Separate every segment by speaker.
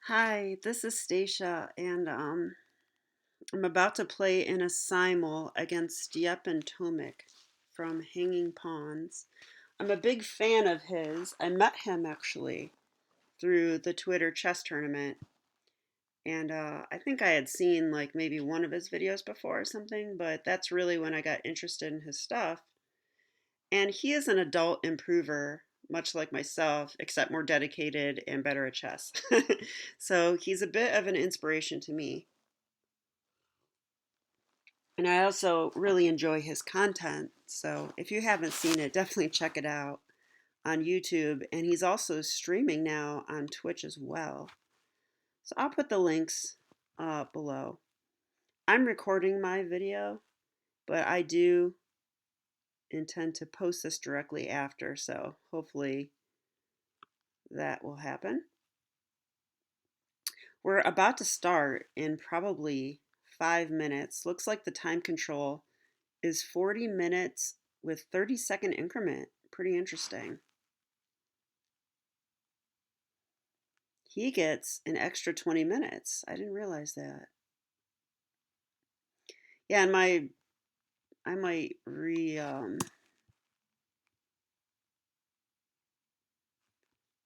Speaker 1: Hi, this is Stacia, and I'm about to play in a simul against Stjepan Tomic from Hanging Pawns. I'm a big fan of his. I met him actually through the Twitter chess tournament, and I think I had seen like maybe one of his videos before or something, but that's really when I got interested in his stuff. And he is an adult improver, much like myself, except more dedicated and better at chess. So he's a bit of an inspiration to me. And I also really enjoy his content. So if you haven't seen it, definitely check it out on YouTube. And he's also streaming now on Twitch as well. So I'll put the links below. I'm recording my video, but I do intend to post this directly after. So hopefully that will happen. We're about to start in probably 5 minutes. Looks like the time control is 40 minutes with 30-second increment. Pretty interesting. He gets an extra 20 minutes. I didn't realize that. Yeah, and I might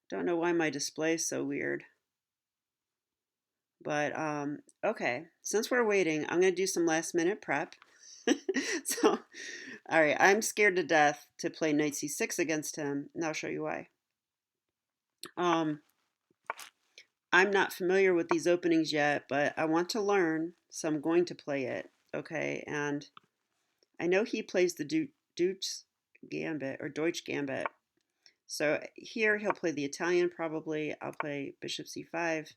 Speaker 1: don't know why my display is so weird. But okay, since we're waiting, I'm going to do some last minute prep. So, all right, I'm scared to death to play knight c6 against him, and I'll show you why. Um, I'm not familiar with these openings yet, but I want to learn, so I'm going to play it. Okay, and I know he plays the Deutsch Gambit or Deutsch Gambit. So here he'll play the Italian probably. I'll play bishop c5.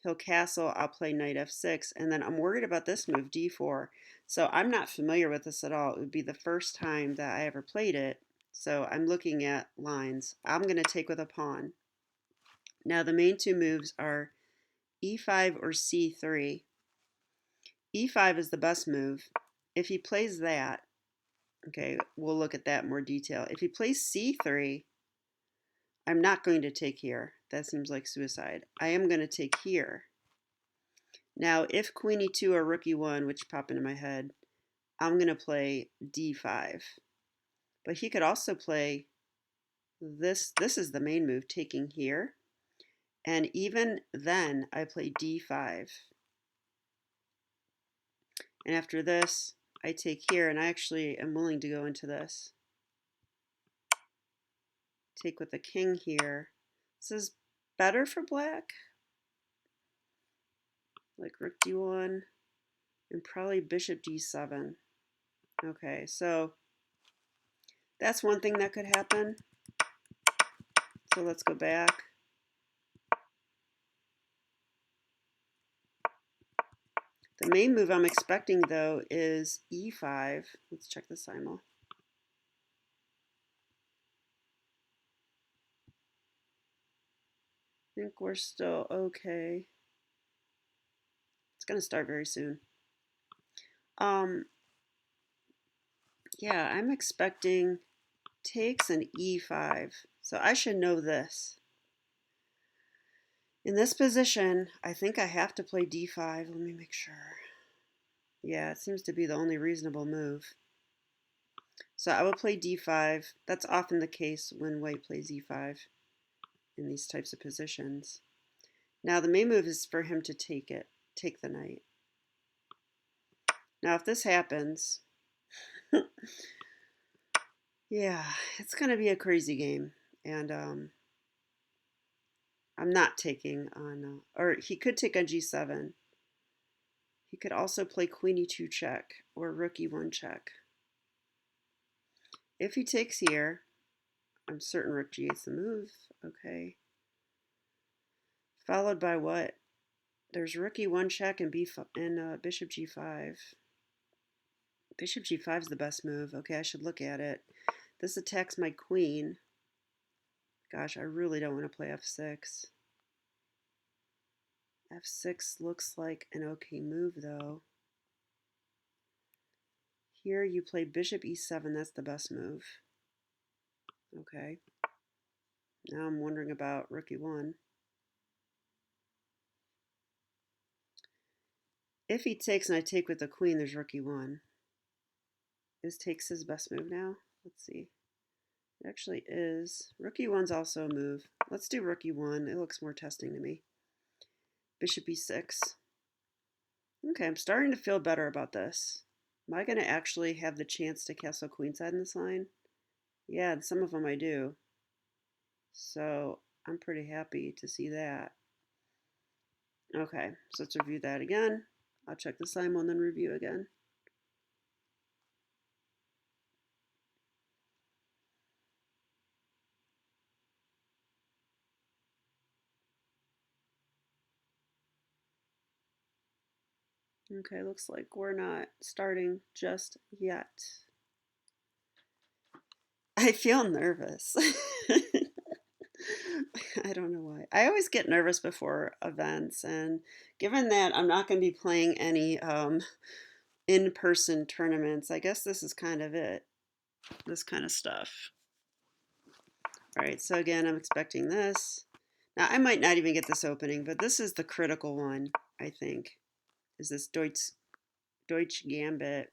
Speaker 1: He'll castle. I'll play knight f6. And then I'm worried about this move, d4. So I'm not familiar with this at all. It would be the first time that I ever played it. So I'm looking at lines. I'm going to take with a pawn. Now the main two moves are e5 or c3. e5 is the best move. If he plays that, okay, we'll look at that in more detail. If he plays c3, I'm not going to take here. That seems like suicide. I am going to take here. Now, if queen e2 or rook e1, which pop into my head, I'm going to play d5. But he could also play this. This is the main move, taking here. And even then, I play d5. And after this, I take here, and I actually am willing to go into this. Take with the king here. This is better for black. Like rook d1 and probably bishop d7. Okay, so that's one thing that could happen. So let's go back. The main move I'm expecting, though, is e5. Let's check the simul. I think we're still okay. It's going to start very soon. Yeah, I'm expecting takes an e5. So I should know this. In this position, I think I have to play d5. Let me make sure. Yeah, it seems to be the only reasonable move. So I will play d5. That's often the case when white plays e5 in these types of positions. Now the main move is for him to take the knight. Now if this happens, yeah, it's going to be a crazy game. And I'm not taking on, or he could take on g7. He could also play queen e2 check or rook e1 check. If he takes here, I'm certain rook g8's the move. Okay. Followed by what? There's rook e1 check and bishop g5. Bishop g5 is the best move. Okay, I should look at it. This attacks my queen. Gosh, I really don't want to play f6. f6 looks like an okay move, though. Here you play bishop e7. That's the best move. Okay. Now I'm wondering about rook e1. If he takes and I take with the queen, there's rook e1. Is takes his best move now? Let's see. It actually is. Rook e1's also a move. Let's do rook e1. It looks more testing to me. Bishop e6. Okay, I'm starting to feel better about this. Am I going to actually have the chance to castle queenside in this line? Yeah, and some of them I do. So I'm pretty happy to see that. Okay, so let's review that again. I'll check the Simul and then review again. Okay, looks like we're not starting just yet. I feel nervous. I don't know why. I always get nervous before events, and given that I'm not going to be playing any in-person tournaments, I guess this is kind of it. This kind of stuff. All right, so again, I'm expecting this. Now, I might not even get this opening, but this is the critical one, I think, is this Deutsch Gambit.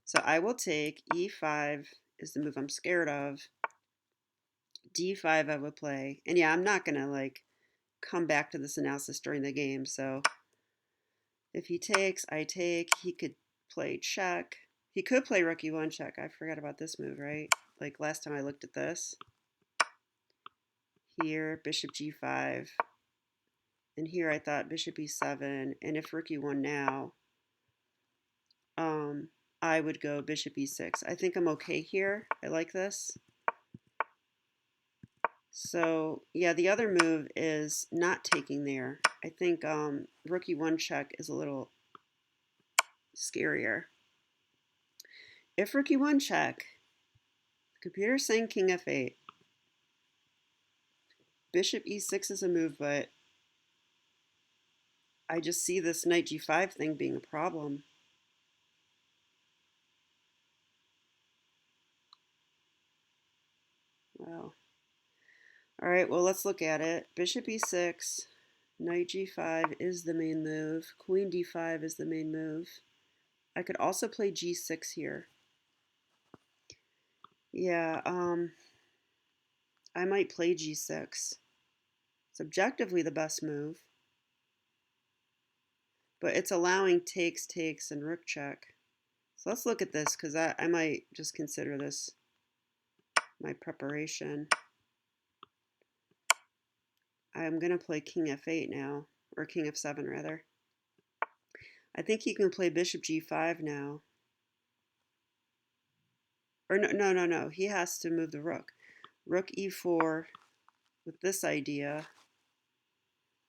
Speaker 1: So I will take e5 is the move I'm scared of. d5 I would play. And yeah, I'm not going to like come back to this analysis during the game. So if he takes, I take. He could play check. He could play rook e1 check. I forgot about this move, right? Like last time I looked at this. Here, bishop g5. And here I thought bishop e7. And if rook e1 now, I would go bishop e6. I think I'm okay here. I like this. So yeah, the other move is not taking there. I think rook e1 check is a little scarier. If rook e1 check, the computer's saying king f8. Bishop e6 is a move, but I just see this knight g5 thing being a problem. Wow. All right, well, let's look at it. Bishop e6, knight g5 is the main move. Queen d5 is the main move. I could also play g6 here. Yeah, I might play g6. It's objectively the best move, but it's allowing takes, takes, and rook check. So let's look at this, because I might just consider this my preparation. I'm going to play king f8 now, or king f7 rather. I think he can play bishop g5 now. Or no. He has to move the rook. Rook e4 with this idea.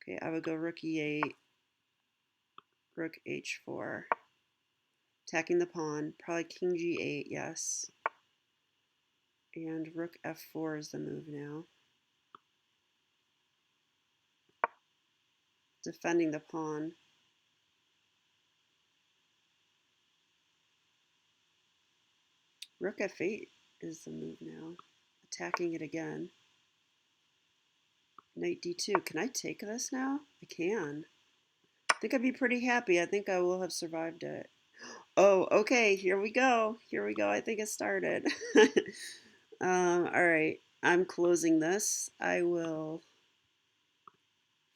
Speaker 1: Okay, I would go rook e8, rook h4. Attacking the pawn. Probably king g8, yes. And rook f4 is the move now. Defending the pawn. Rook f8 is the move now. Attacking it again. Knight d2. Can I take this now? I can. I think I'd be pretty happy. I think I will have survived it. Oh, okay. Here we go. Here we go. I think it started. All right. I'm closing this. I will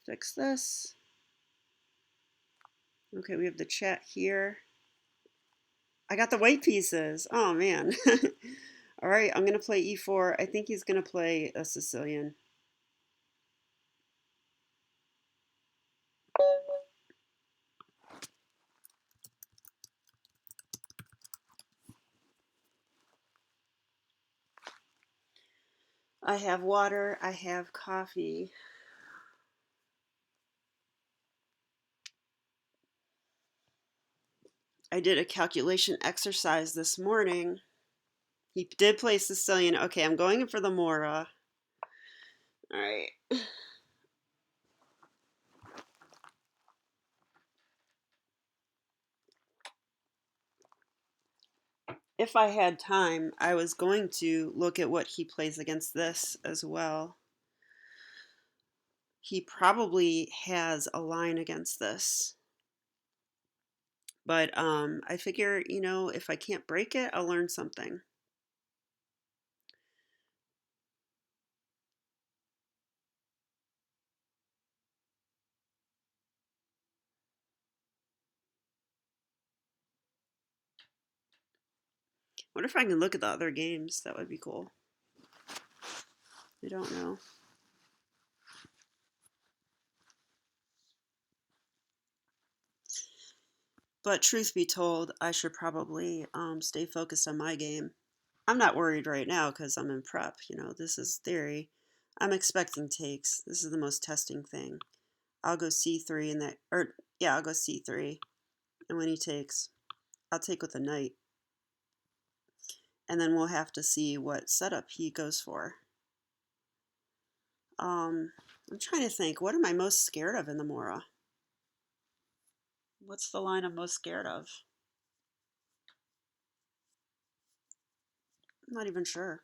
Speaker 1: fix this. Okay, we have the chat here. I got the white pieces. Oh, man. All right, I'm going to play e4. I think he's going to play a Sicilian. I have water. I have coffee. I did a calculation exercise this morning. He did play Sicilian. Okay, I'm going in for the Morra. All right. If I had time, I was going to look at what he plays against this as well. He probably has a line against this. But I figure, you know, if I can't break it, I'll learn something. What if I can look at the other games? That would be cool. I don't know. But truth be told, I should probably stay focused on my game. I'm not worried right now because I'm in prep. You know, this is theory. I'm expecting takes. This is the most testing thing. I'll go C3 and that, or yeah, I'll go C3. And when he takes, I'll take with a knight. And then we'll have to see what setup he goes for. I'm trying to think, what am I most scared of in the Morra? What's the line I'm most scared of? I'm not even sure.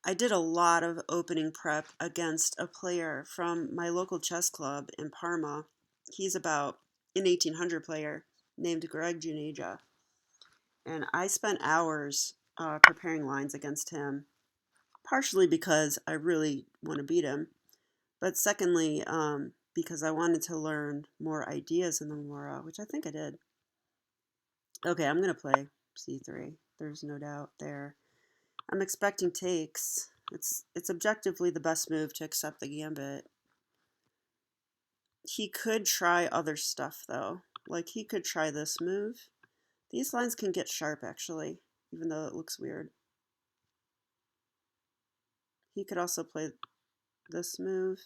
Speaker 1: I did a lot of opening prep against a player from my local chess club in Parma. He's about an 1800 player named Greg Juneja. And I spent hours preparing lines against him, partially because I really want to beat him, but secondly, because I wanted to learn more ideas in the Morra, which I think I did. Okay, I'm going to play c3. There's no doubt there. I'm expecting takes. It's objectively the best move to accept the gambit. He could try other stuff, though. Like, he could try this move. These lines can get sharp, actually, even though it looks weird. He could also play this move.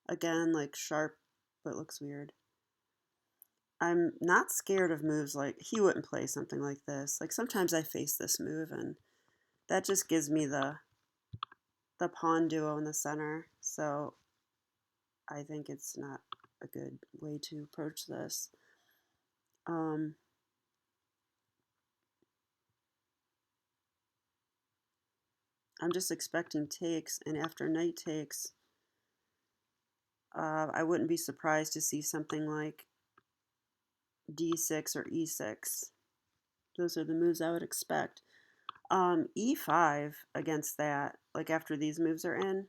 Speaker 1: Again, like, sharp, but looks weird. I'm not scared of moves like, he wouldn't play something like this. Like, sometimes I face this move, and that just gives me the pawn duo in the center. So I think it's not a good way to approach this. I'm just expecting takes, and after knight takes, I wouldn't be surprised to see something like d6 or e6. Those are the moves I would expect. E5 against that, like after these moves are in,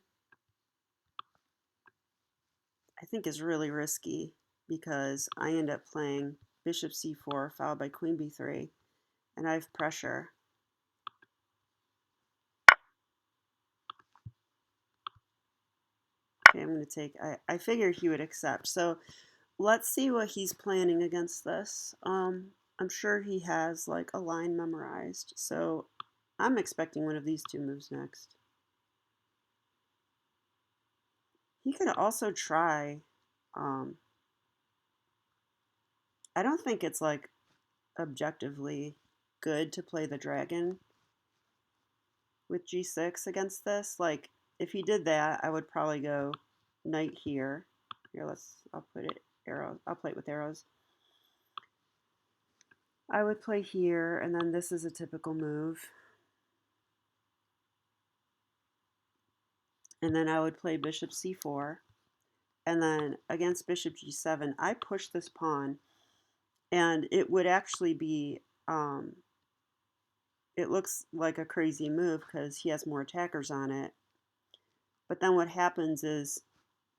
Speaker 1: I think is really risky because I end up playing bishop c4 followed by queen b3, and I have pressure. Okay, I'm going to take, I figured he would accept. So let's see what he's planning against this. I'm sure he has like a line memorized. So I'm expecting one of these two moves next. He could also try, I don't think it's like objectively good to play the dragon with g6 against this. Like, if he did that, I would probably go knight here. Here, I'll put it, arrow, I'll play it with arrows. I would play here, and then this is a typical move. And then I would play bishop c4. And then against bishop g7, I push this pawn, and it would actually be, it looks like a crazy move because he has more attackers on it. But then what happens is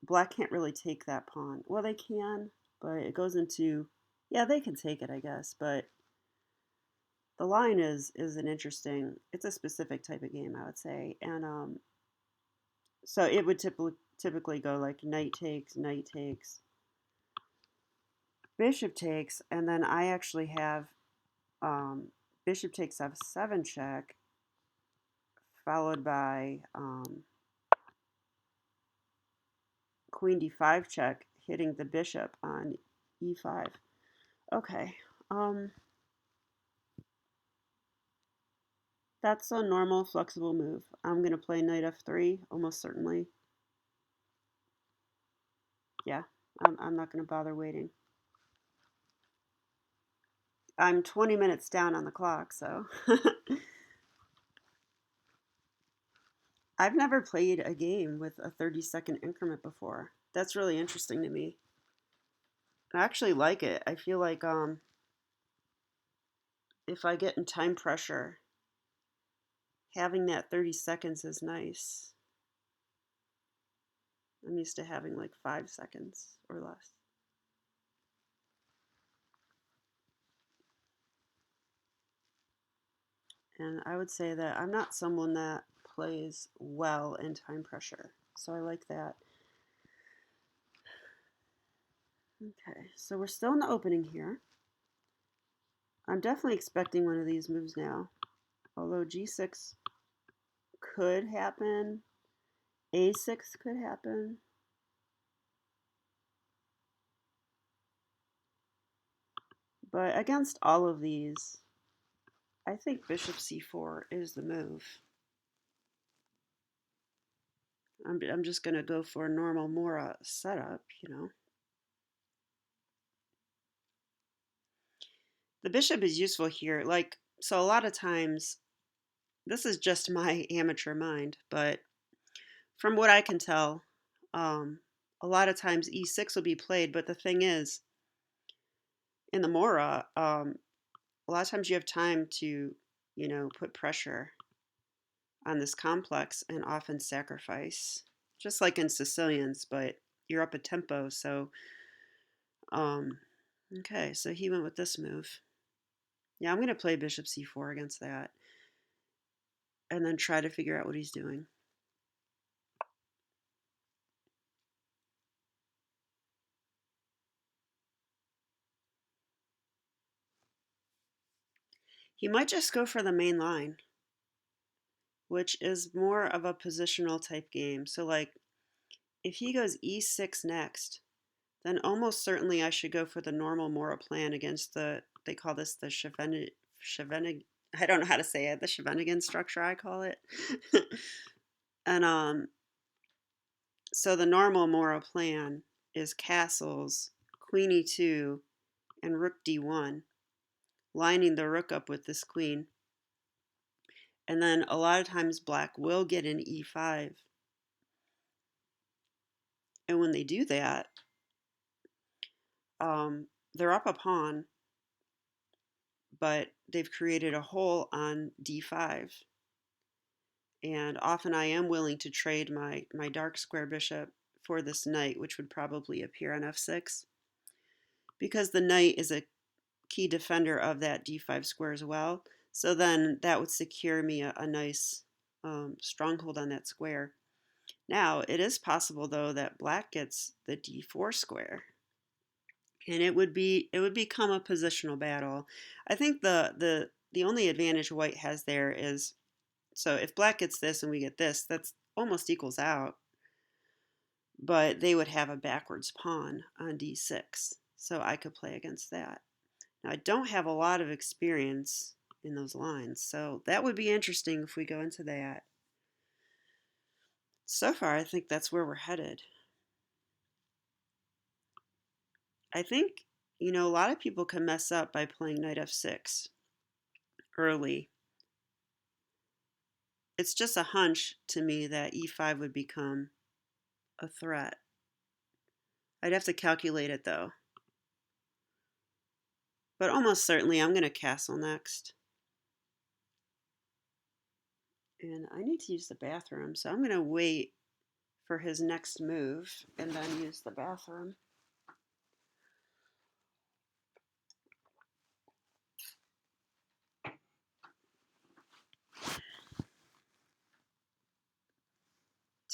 Speaker 1: black can't really take that pawn. Well, they can, but it goes into, yeah, they can take it, I guess. But the line is an interesting, it's a specific type of game, I would say. And so it would typically go like knight takes, bishop takes, and then I actually have bishop takes f7 check, followed by queen d5 check, hitting the bishop on e5. Okay, that's a normal flexible move. I'm going to play knight f3, almost certainly. Yeah, I'm not going to bother waiting. I'm 20 minutes down on the clock, so. I've never played a game with a 30-second increment before. That's really interesting to me. I actually like it. I feel like if I get in time pressure, having that 30 seconds is nice. I'm used to having like 5 seconds or less. And I would say that I'm not someone that plays well in time pressure. So I like that. Okay, so we're still in the opening here. I'm definitely expecting one of these moves now. Although G6 could happen, A6 could happen. But against all of these, I think Bishop C4 is the move. I'm just going to go for a normal Morra setup, you know. The bishop is useful here. Like, so a lot of times, this is just my amateur mind, but from what I can tell, a lot of times E6 will be played. But the thing is, in the Morra, a lot of times you have time to, put pressure on this complex and often sacrifice, just like in Sicilians, but you're up a tempo. So, um, okay, so he went with this move. Yeah, I'm going to play Bishop C4 against that and then try to figure out what he's doing. He might just go for the main line, which is more of a positional type game. So, like, if he goes E6 next, then almost certainly I should go for the normal Morra plan against they call this the Scheveningen, I don't know how to say it, the Scheveningen structure, I call it. And so the normal Morra plan is castles, queen e2, and rook d1, lining the rook up with this queen. And then a lot of times black will get an e5. And when they do that, they're up a pawn, but they've created a hole on d5. And often I am willing to trade my dark square bishop for this knight, which would probably appear on f6, because the knight is a key defender of that d5 square as well. So then that would secure me a nice stronghold on that square. Now, it is possible, though, that black gets the d4 square, and it would become a positional battle. I think the only advantage white has there is, so if black gets this and we get this, that's almost equals out. But they would have a backwards pawn on d6, so I could play against that. Now, I don't have a lot of experience in those lines, so that would be interesting if we go into that. So far, I think that's where we're headed. I think, a lot of people can mess up by playing knight f6 early. It's just a hunch to me that e5 would become a threat. I'd have to calculate it, though. But almost certainly I'm going to castle next. And I need to use the bathroom, so I'm going to wait for his next move and then use the bathroom.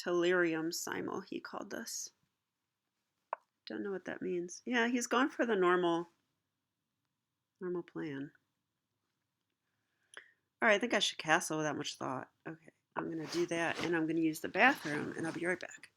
Speaker 1: Delirium simul, he called this. Don't know what that means. Yeah, he's gone for the normal plan. All right, I think I should castle without much thought. Okay, I'm going to do that, and I'm going to use the bathroom, and I'll be right back.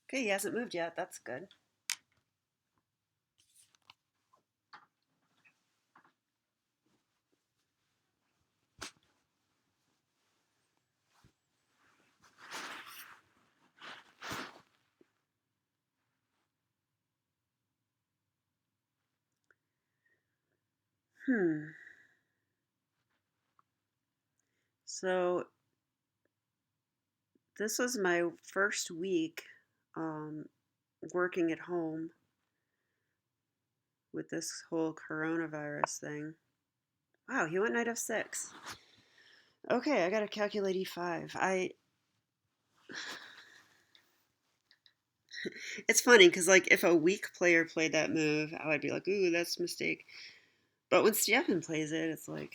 Speaker 1: Okay, he hasn't moved yet. That's good. So this was my first week um, working at home with this whole coronavirus thing. Wow, he went knight f6. Okay, I gotta calculate e5. It's funny because like if a weak player played that move, I would be like, ooh, that's a mistake. But when Stjepan plays it, it's like,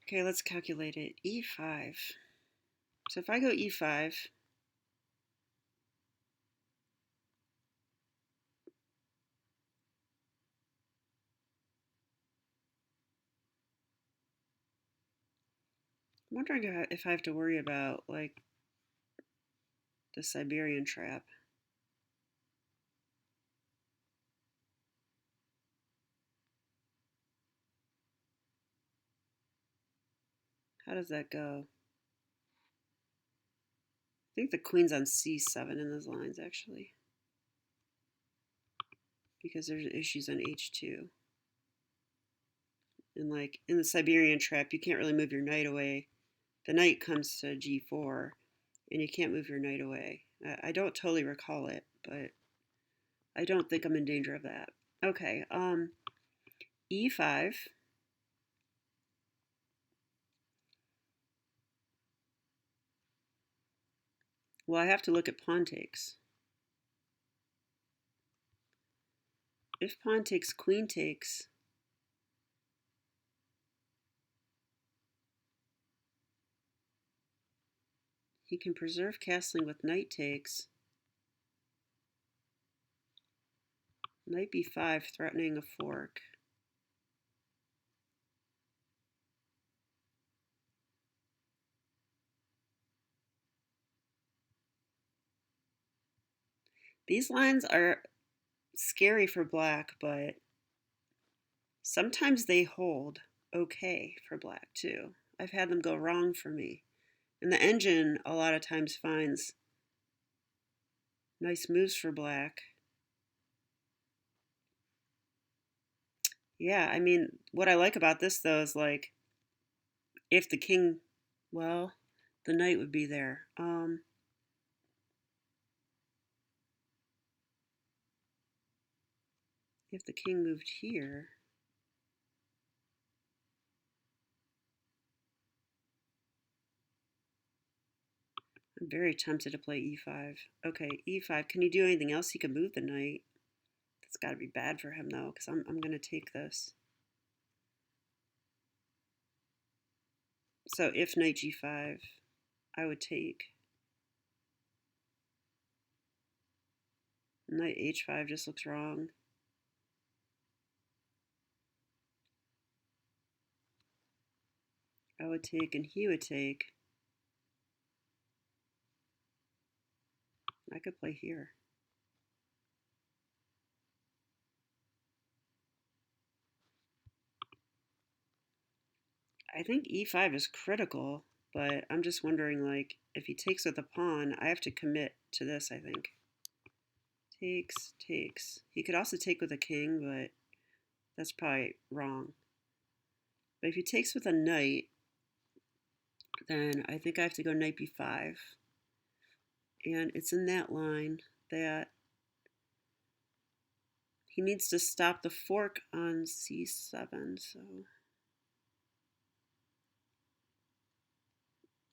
Speaker 1: okay, let's calculate it. E5. So if I go e5, I'm wondering if I have to worry about like the Siberian trap. How does that go? I think the queen's on c7 in those lines actually, because there's issues on h2. And like in the Siberian trap, you can't really move your knight away. The knight comes to g4, and you can't move your knight away. I don't totally recall it, but I don't think I'm in danger of that. Okay, e5. Well, I have to look at pawn takes. If pawn takes, queen takes, he can preserve castling with knight takes. Knight b5, threatening a fork. These lines are scary for black, but sometimes they hold okay for black too. I've had them go wrong for me. And the engine a lot of times finds nice moves for black. Yeah, I mean, what I like about this though is like if the king, well, the knight would be there. If the king moved here, I'm very tempted to play e5. Okay, e5. Can he do anything else? He can move the knight. That's got to be bad for him though, because I'm going to take this. So if knight g5, I would take. Knight h5 just looks wrong. I would take and he would take. I could play here. I think e5 is critical, but I'm just wondering, like, if he takes with a pawn, I have to commit to this, I think. Takes, takes. He could also take with a king, but that's probably wrong. But if he takes with a knight, then I think I have to go knight b5. And it's in that line that he needs to stop the fork on c7, so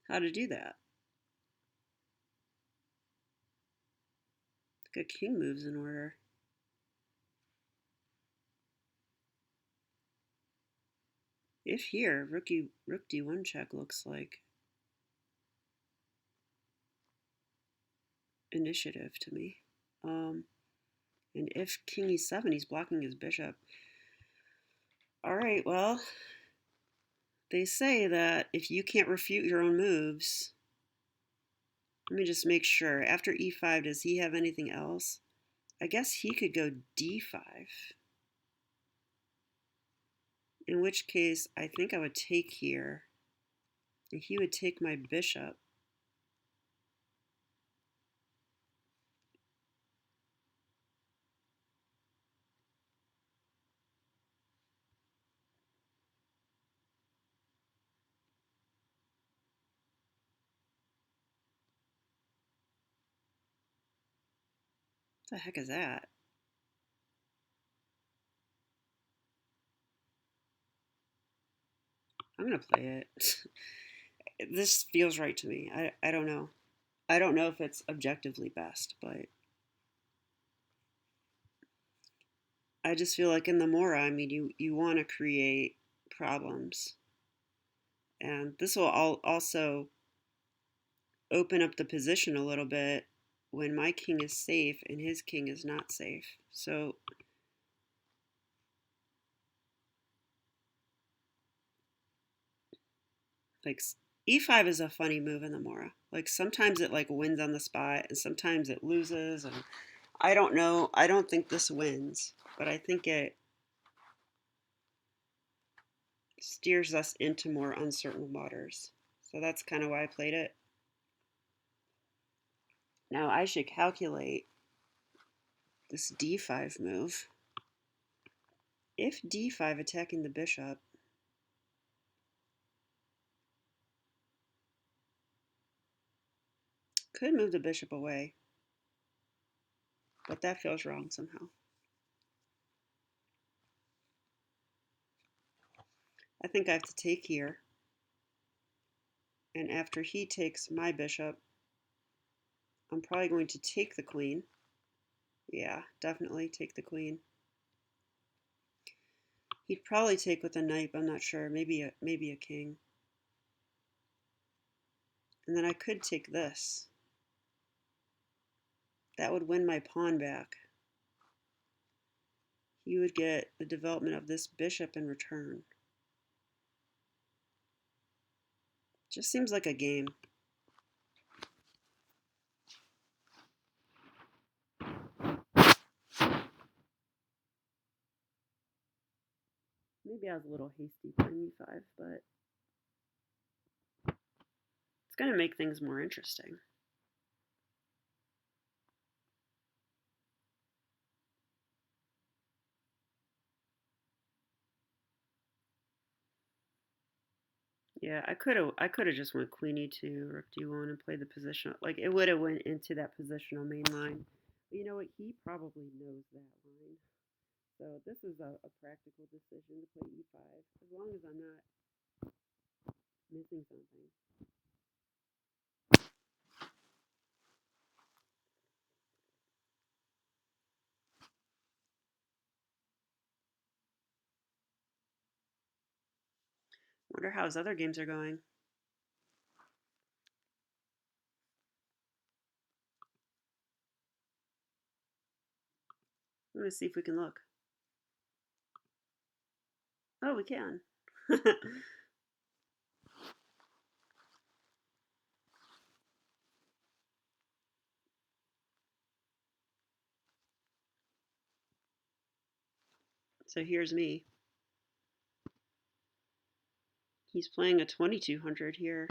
Speaker 1: how to do that? Good king moves in order. If here, rook d1 check looks like initiative to me. And if king e7, he's blocking his bishop. All right, well, They say that if you can't refute your own moves, let me just make sure. After e5, does he have anything else? I guess he could go d5. In which case, I think I would take here. And he would take my bishop. What the heck is that? I'm going to play it. This feels right to me. I don't know. I don't know if it's objectively best, but I just feel like in the Morra, I mean, you want to create problems. And this will also open up the position a little bit when my king is safe and his king is not safe. So like e5 is a funny move in the Morra. Like sometimes it like wins on the spot and sometimes it loses, and I don't know. I don't think this wins, but I think it steers us into more uncertain waters. So that's kind of why I played it. Now I should calculate this d5 move. If d5 attacking the bishop, could move the bishop away, but that feels wrong somehow. I think I have to take here, and after he takes my bishop, I'm probably going to take the queen. Yeah, definitely take the queen. He'd probably take with a knight, but I'm not sure. Maybe a king. And then I could take this. That would win my pawn back. He would get the development of this bishop in return. Just seems like a game. Maybe I was a little hasty playing e5, but it's going to make things more interesting. Yeah, I could have just went queen e2, rook d1, and played the position. Like it would have went into that positional main line. But you know what? He probably knows that line. So this is a practical decision to play e5, as long as I'm not missing something. Wonder how his other games are going. I'm gonna see if we can look. Oh, we can. So here's me. He's playing a 2200 here.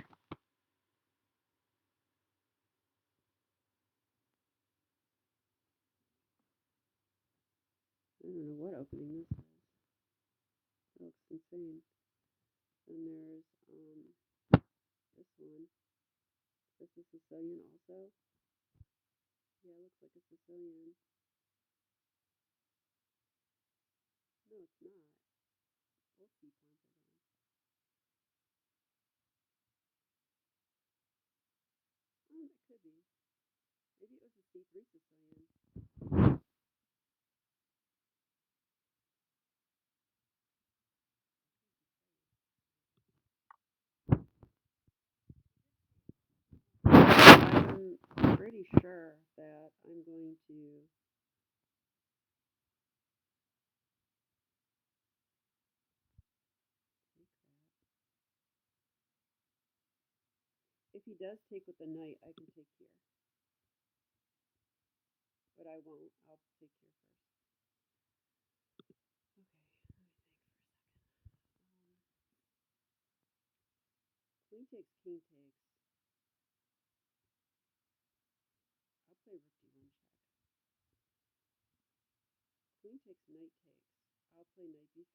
Speaker 1: I don't know what opening this is. It looks insane. Then there's this one. This is Sicilian also. Yeah, it looks like a Sicilian. No, it's not. Both key pawns are gone. Oh, that could be. Maybe it was a C3 Sicilian. I'm pretty sure that I'm going to take that. If he does take with the knight, I can take here. But I won't. I'll take here first. Okay, let me think for a second. Queen takes, king takes. I'll play rook d1 check. Queen takes, knight takes. I'll play knight b5.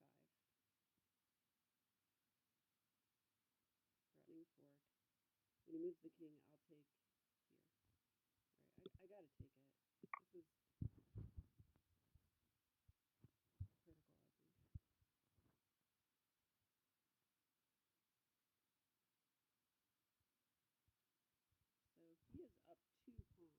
Speaker 1: Threatening fork. When he moves the king, I'll take here. Right, I gotta take it. This is critical, I think. So he is up 2 pawns.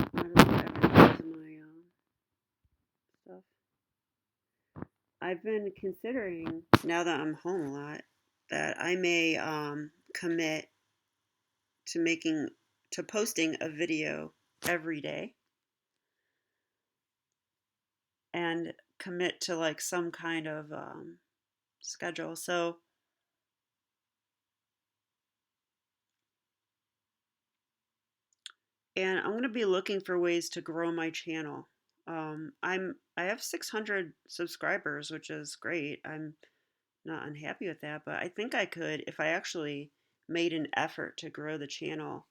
Speaker 1: Why does it ever use my stuff? I've been considering, now that I'm home a lot, that I may commit to posting a video every day and commit to like some kind of schedule. So, and I'm going to be looking for ways to grow my channel. I have 600 subscribers, which is great. I'm not unhappy with that, but I think I could, if I actually made an effort to grow the channel,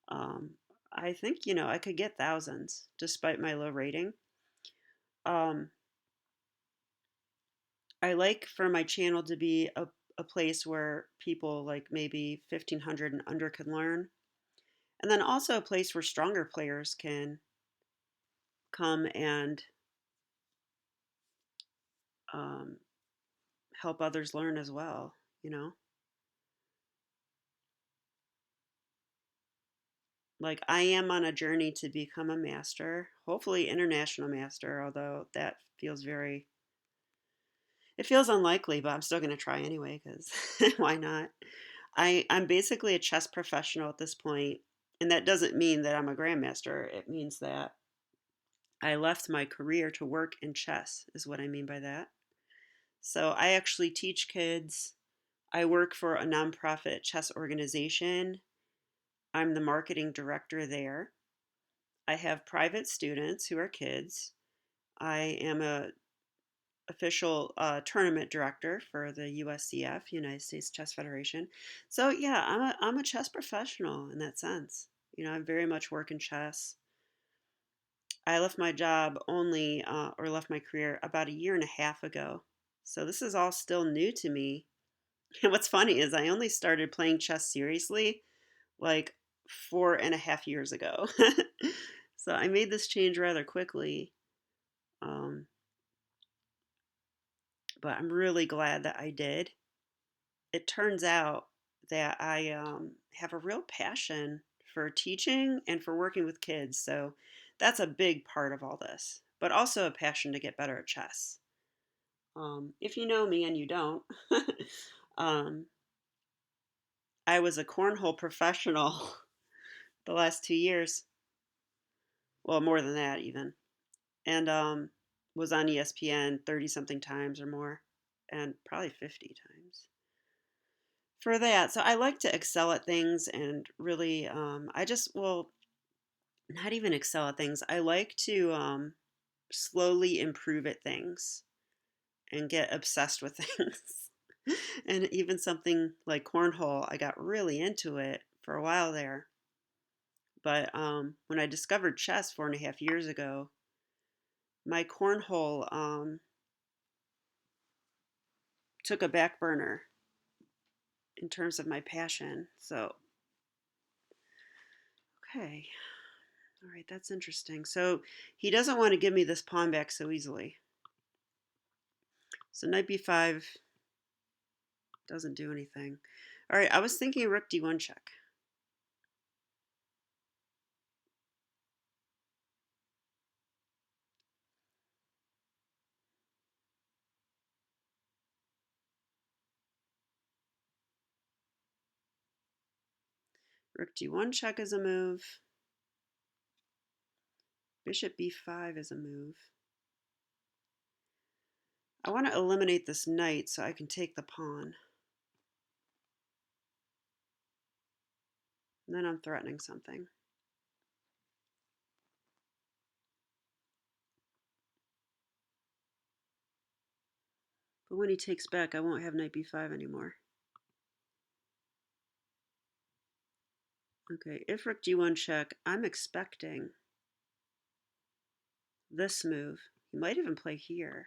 Speaker 1: um, I think, I could get thousands despite my low rating. Um, I like for my channel to be a place where people like maybe 1,500 and under can learn. And then also a place where stronger players can come and um, help others learn as well, you know? Like I am on a journey to become a master, hopefully international master, although that feels it feels unlikely, but I'm still going to try anyway because why not? I'm basically a chess professional at this point, and that doesn't mean that I'm a grandmaster. It means that I left my career to work in chess, is what I mean by that. So I actually teach kids. I work for a nonprofit chess organization. I'm the marketing director there. I have private students who are kids. I am a official tournament director for the USCF, United States Chess Federation. So yeah, I'm a chess professional in that sense. I very much work in chess. I left my job or left my career about a year and a half ago. So this is all still new to me. And what's funny is I only started playing chess seriously like 4.5 years ago. So I made this change rather quickly. Um, but I'm really glad that I did. It turns out that I have a real passion for teaching and for working with kids. So that's a big part of all this, but also a passion to get better at chess. If you know me and you don't, um, I was a cornhole professional the last 2 years. Well, more than that, even. And was on ESPN 30 something times or more, and probably 50 times for that. So I like to excel at things and really, I just, well, not even excel at things. I like to slowly improve at things and get obsessed with things. And even something like cornhole, I got really into it for a while there. But when I discovered chess 4.5 years ago, my cornhole took a back burner in terms of my passion. So, okay. All right, that's interesting. So he doesn't want to give me this pawn back so easily. So knight b5 doesn't do anything. All right, I was thinking rook d1 check. Rook d1 check is a move. Bishop b5 is a move. I want to eliminate this knight so I can take the pawn. And then I'm threatening something. But when he takes back, I won't have knight b5 anymore. Okay, if rook d1 check, I'm expecting this move. He might even play here.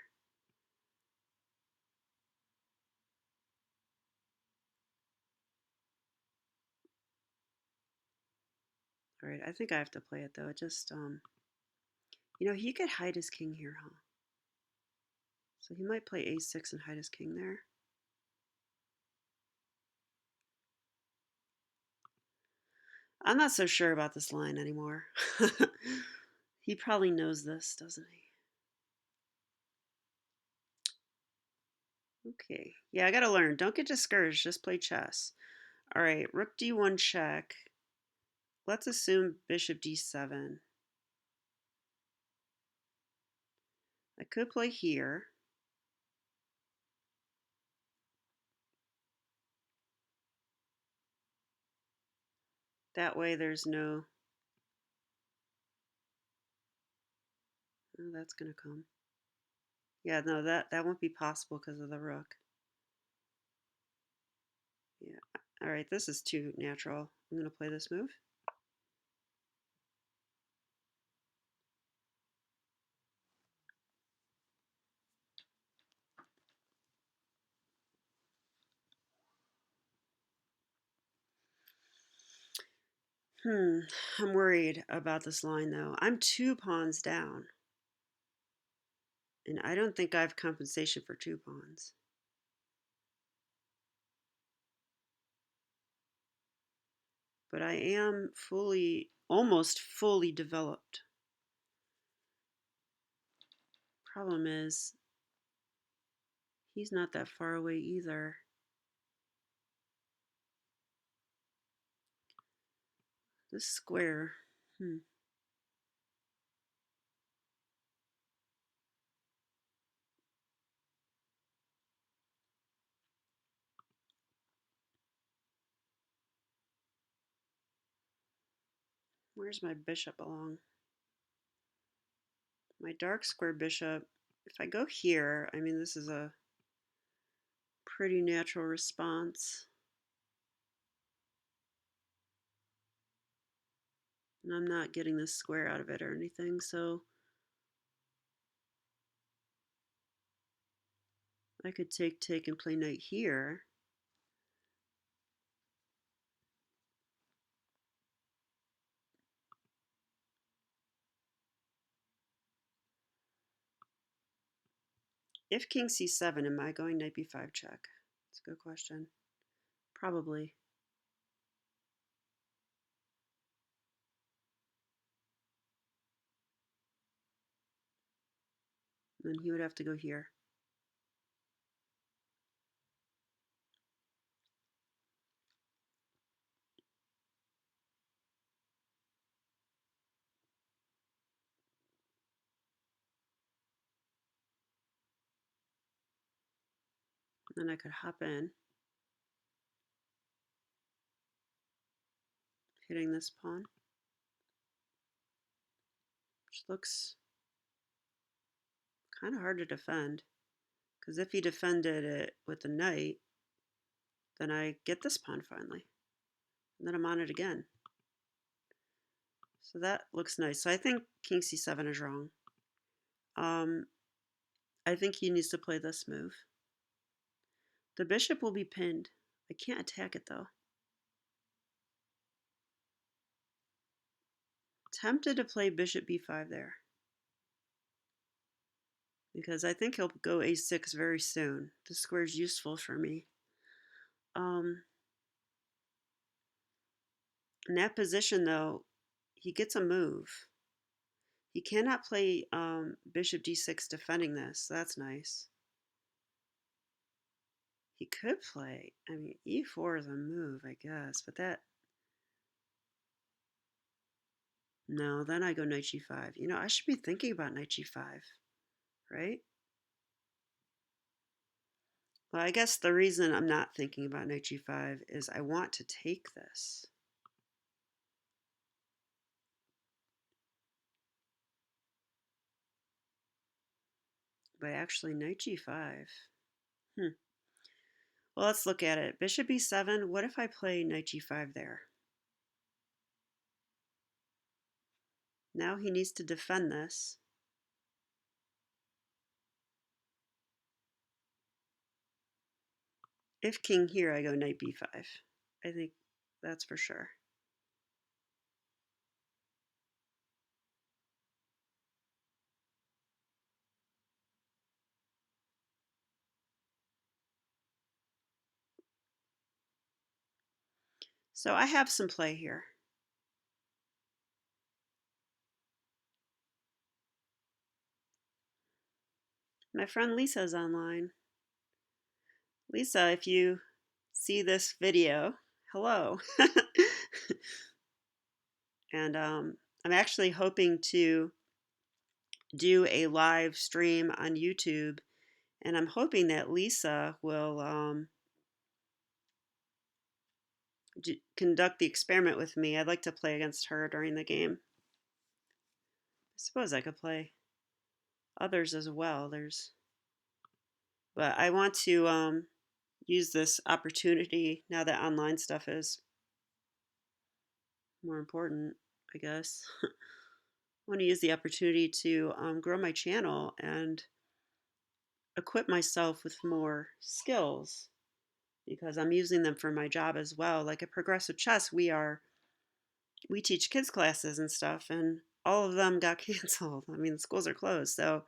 Speaker 1: All right, I think I have to play it though. It just, he could hide his king here, huh? So he might play a6 and hide his king there. I'm not so sure about this line anymore. He probably knows this, doesn't he? Okay. Yeah, I gotta learn. Don't get discouraged. Just play chess. All right, rook d1 check. Let's assume bishop d7. I could play here. That way there's no... Oh, that's going to come. Yeah, no, that won't be possible because of the rook. Yeah. All right, this is too natural. I'm going to play this move. I'm worried about this line though. I'm 2 pawns down. And I don't think I have compensation for 2 pawns. But I am almost fully developed. Problem is, he's not that far away either. This square, Where's my bishop belong? My dark square bishop, if I go here, I mean, this is a pretty natural response. And I'm not getting this square out of it or anything, so I could take and play knight here. If king c7, am I going knight b5 check? That's a good question. Probably. Then he would have to go here. Then I could hop in, hitting this pawn, which looks kind of hard to defend. Because if he defended it with the knight, then I get this pawn finally. And then I'm on it again. So that looks nice. So I think king c7 is wrong. I think he needs to play this move. The bishop will be pinned. I can't attack it though. Tempted to play bishop b5 there. Because I think he'll go a6 very soon. The square's useful for me. In that position though, he gets a move. He cannot play bishop d6 defending this, so that's nice. He could play, I mean, e4 is a move, I guess, but that... No, then I go knight g5. You know, I should be thinking about knight g5, right? Well, I guess the reason I'm not thinking about knight g5 is I want to take this. But actually, knight g5. Well, let's look at it. Bishop e7. What if I play knight g5 there? Now he needs to defend this. If king here, I go knight b5. I think that's for sure. So I have some play here. My friend Lisa is online. Lisa, if you see this video, hello. And I'm actually hoping to do a live stream on YouTube, and I'm hoping that Lisa will conduct the experiment with me. I'd like to play against her during the game. I suppose I could play others as well. But I want to use this opportunity now that online stuff is more important, I guess. I want to use the opportunity to grow my channel and equip myself with more skills because I'm using them for my job as well. Like at Progressive Chess, we teach kids classes and stuff, and all of them got canceled. I mean, the schools are closed. So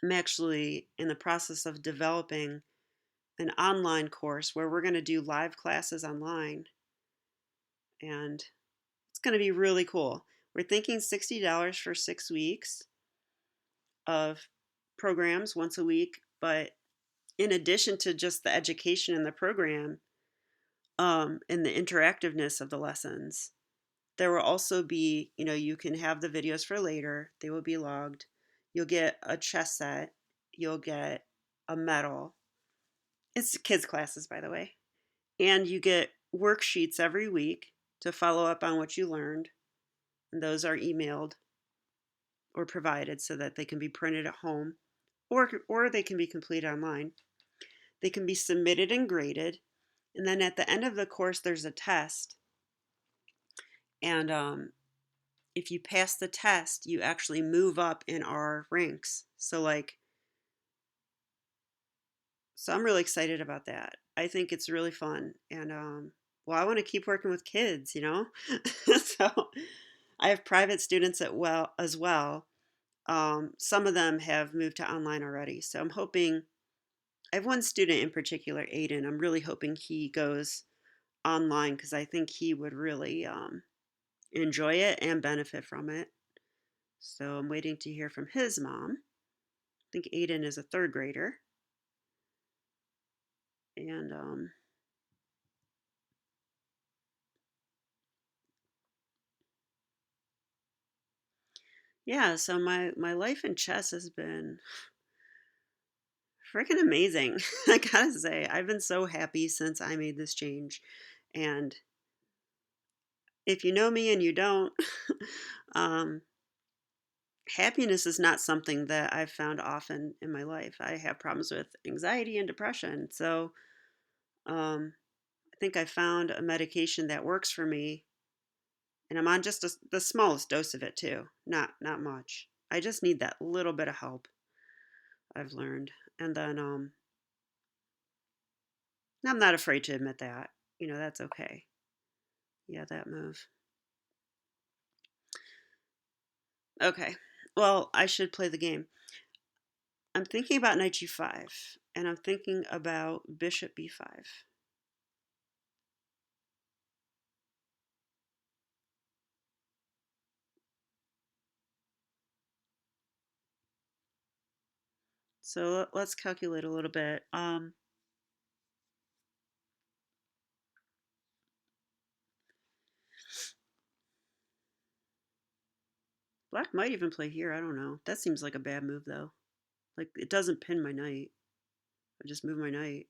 Speaker 1: I'm actually in the process of developing an online course where we're going to do live classes online, and it's going to be really cool. We're thinking $60 for 6 weeks of programs once a week, but in addition to just the education in the program and the interactiveness of the lessons, there will also be, you can have the videos for later. They will be logged. You'll get a chess set. You'll get a medal. It's kids' classes, by the way. And you get worksheets every week to follow up on what you learned. And those are emailed or provided so that they can be printed at home or they can be completed online. They can be submitted and graded. And then at the end of the course, there's a test. And if you pass the test, you actually move up in our ranks. So I'm really excited about that. I think it's really fun. And I want to keep working with kids, So I have private students as well. Some of them have moved to online already. So I'm hoping, I have one student in particular, Aiden. I'm really hoping he goes online because I think he would really enjoy it and benefit from it. So I'm waiting to hear from his mom. I think Aiden is a 3rd grader. And yeah, so my life in chess has been freaking amazing. I gotta say, I've been so happy since I made this change. And if you know me and you don't, happiness is not something that I've found often in my life. I have problems with anxiety and depression. So um, I think I found a medication that works for me, and I'm on just the smallest dose of it too. Not much. I just need that little bit of help, I've learned. And then I'm not afraid to admit that. That's okay. Yeah, that move. Okay. Well, I should play the game. I'm thinking about knight g5, and I'm thinking about bishop b5. So let's calculate a little bit. Black might even play here. I don't know. That seems like a bad move, though. Like, it doesn't pin my knight. I just move my knight.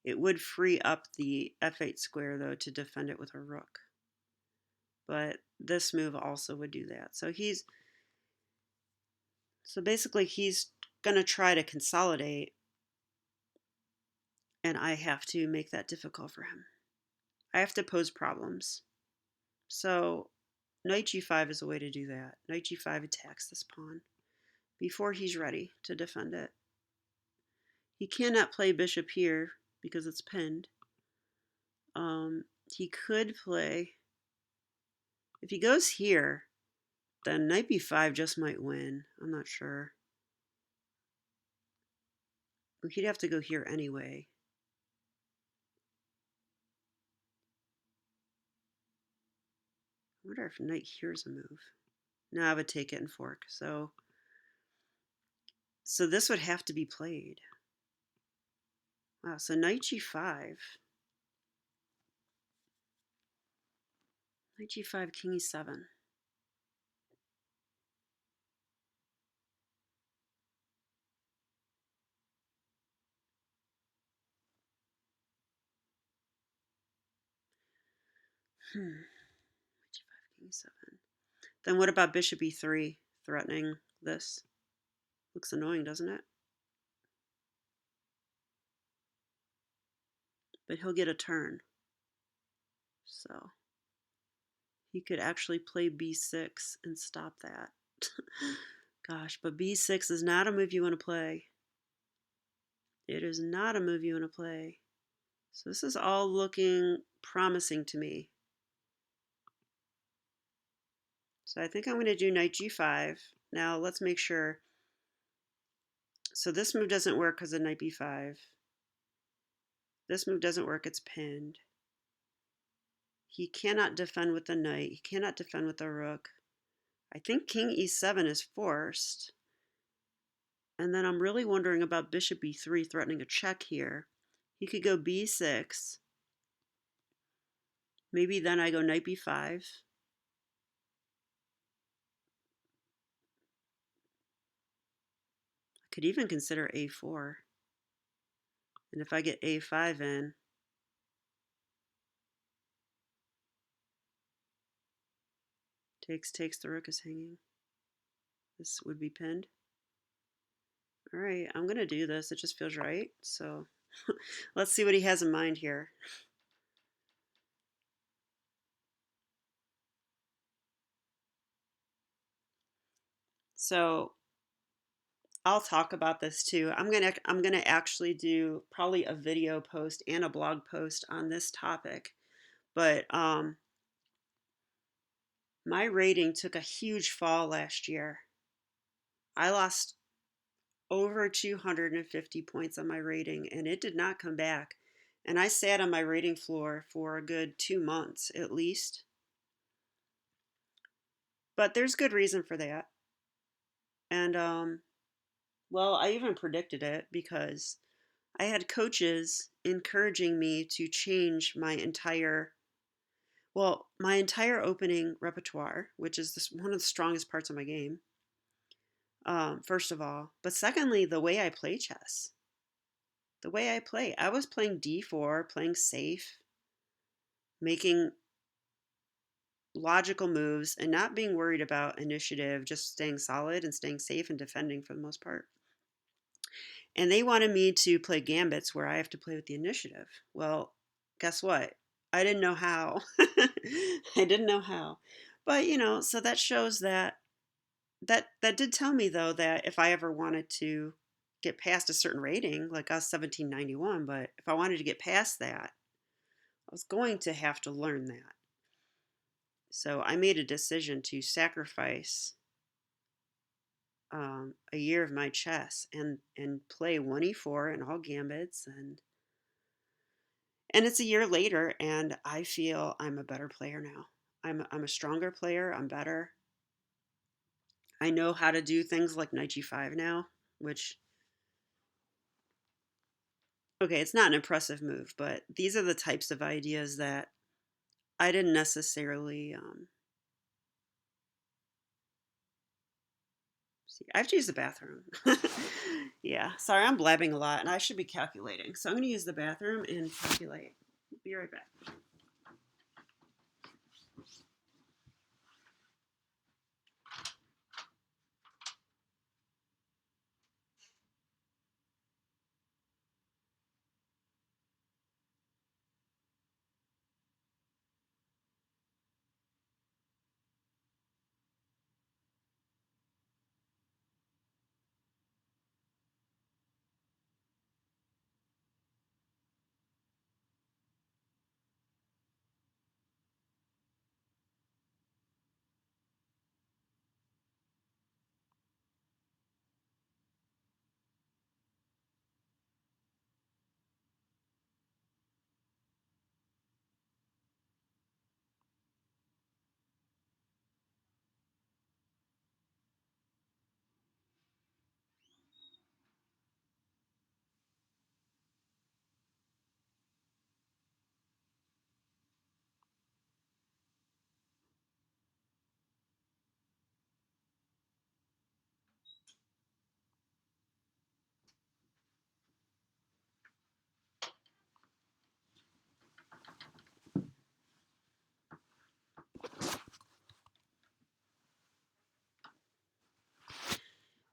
Speaker 1: It would free up the f8 square, though, to defend it with a rook. But this move also would do that. So basically he's going to try to consolidate, and I have to make that difficult for him. I have to pose problems. So knight g5 is a way to do that. Knight g5 attacks this pawn before he's ready to defend it. He cannot play bishop here because it's pinned. He could play, if he goes here, then knight b5 just might win. I'm not sure. He'd have to go here anyway. I wonder if knight here's a move. No, I would take it and fork. So this would have to be played. Wow, so knight g5. Knight g5, king e7. Knight g5, king e7. Then what about bishop e3 threatening this? Looks annoying, doesn't it? But he'll get a turn. So he could actually play b6 and stop that. Gosh, but b6 is not a move you want to play. It is not a move you want to play. So this is all looking promising to me. So I think I'm going to do knight g5. Now let's make sure. So this move doesn't work because of knight b5. This move doesn't work, it's pinned. He cannot defend with the knight. He cannot defend with the rook. I think king e7 is forced. And then I'm really wondering about bishop b3 threatening a check here. He could go b6. Maybe then I go knight b5. I could even consider a4. And if I get a5 in, takes, the rook is hanging. This would be pinned. All right, I'm going to do this. It just feels right. So let's see what he has in mind here. So I'll talk about this too. I'm gonna actually do probably a video post and a blog post on this topic. But my rating took a huge fall last year. I lost over 250 points on my rating, and it did not come back. And I sat on my rating floor for a good 2 months at least. But there's good reason for that. And well, I even predicted it because I had coaches encouraging me to change my entire opening repertoire, which is one of the strongest parts of my game, first of all. But secondly, the way I play chess. The way I play. I was playing d4, playing safe. making logical moves and not being worried about initiative, just staying solid and staying safe and defending for the most part. And they wanted me to play gambits where I have to play with the initiative. Well, guess what? I didn't know how. I didn't know how. But, so that shows that did tell me though that if I ever wanted to get past a certain rating, like us 1791, but if I wanted to get past that, I was going to have to learn that. So I made a decision to sacrifice a year of my chess and play 1e4 and all gambits and it's a year later and I feel I'm a better player now. I'm a stronger player. I'm better. I know how to do things like knight g5 now, which okay, it's not an impressive move, but these are the types of ideas that I didn't necessarily see. I have to use the bathroom. Yeah, sorry, I'm blabbing a lot and I should be calculating. So I'm going to use the bathroom and calculate. Be right back.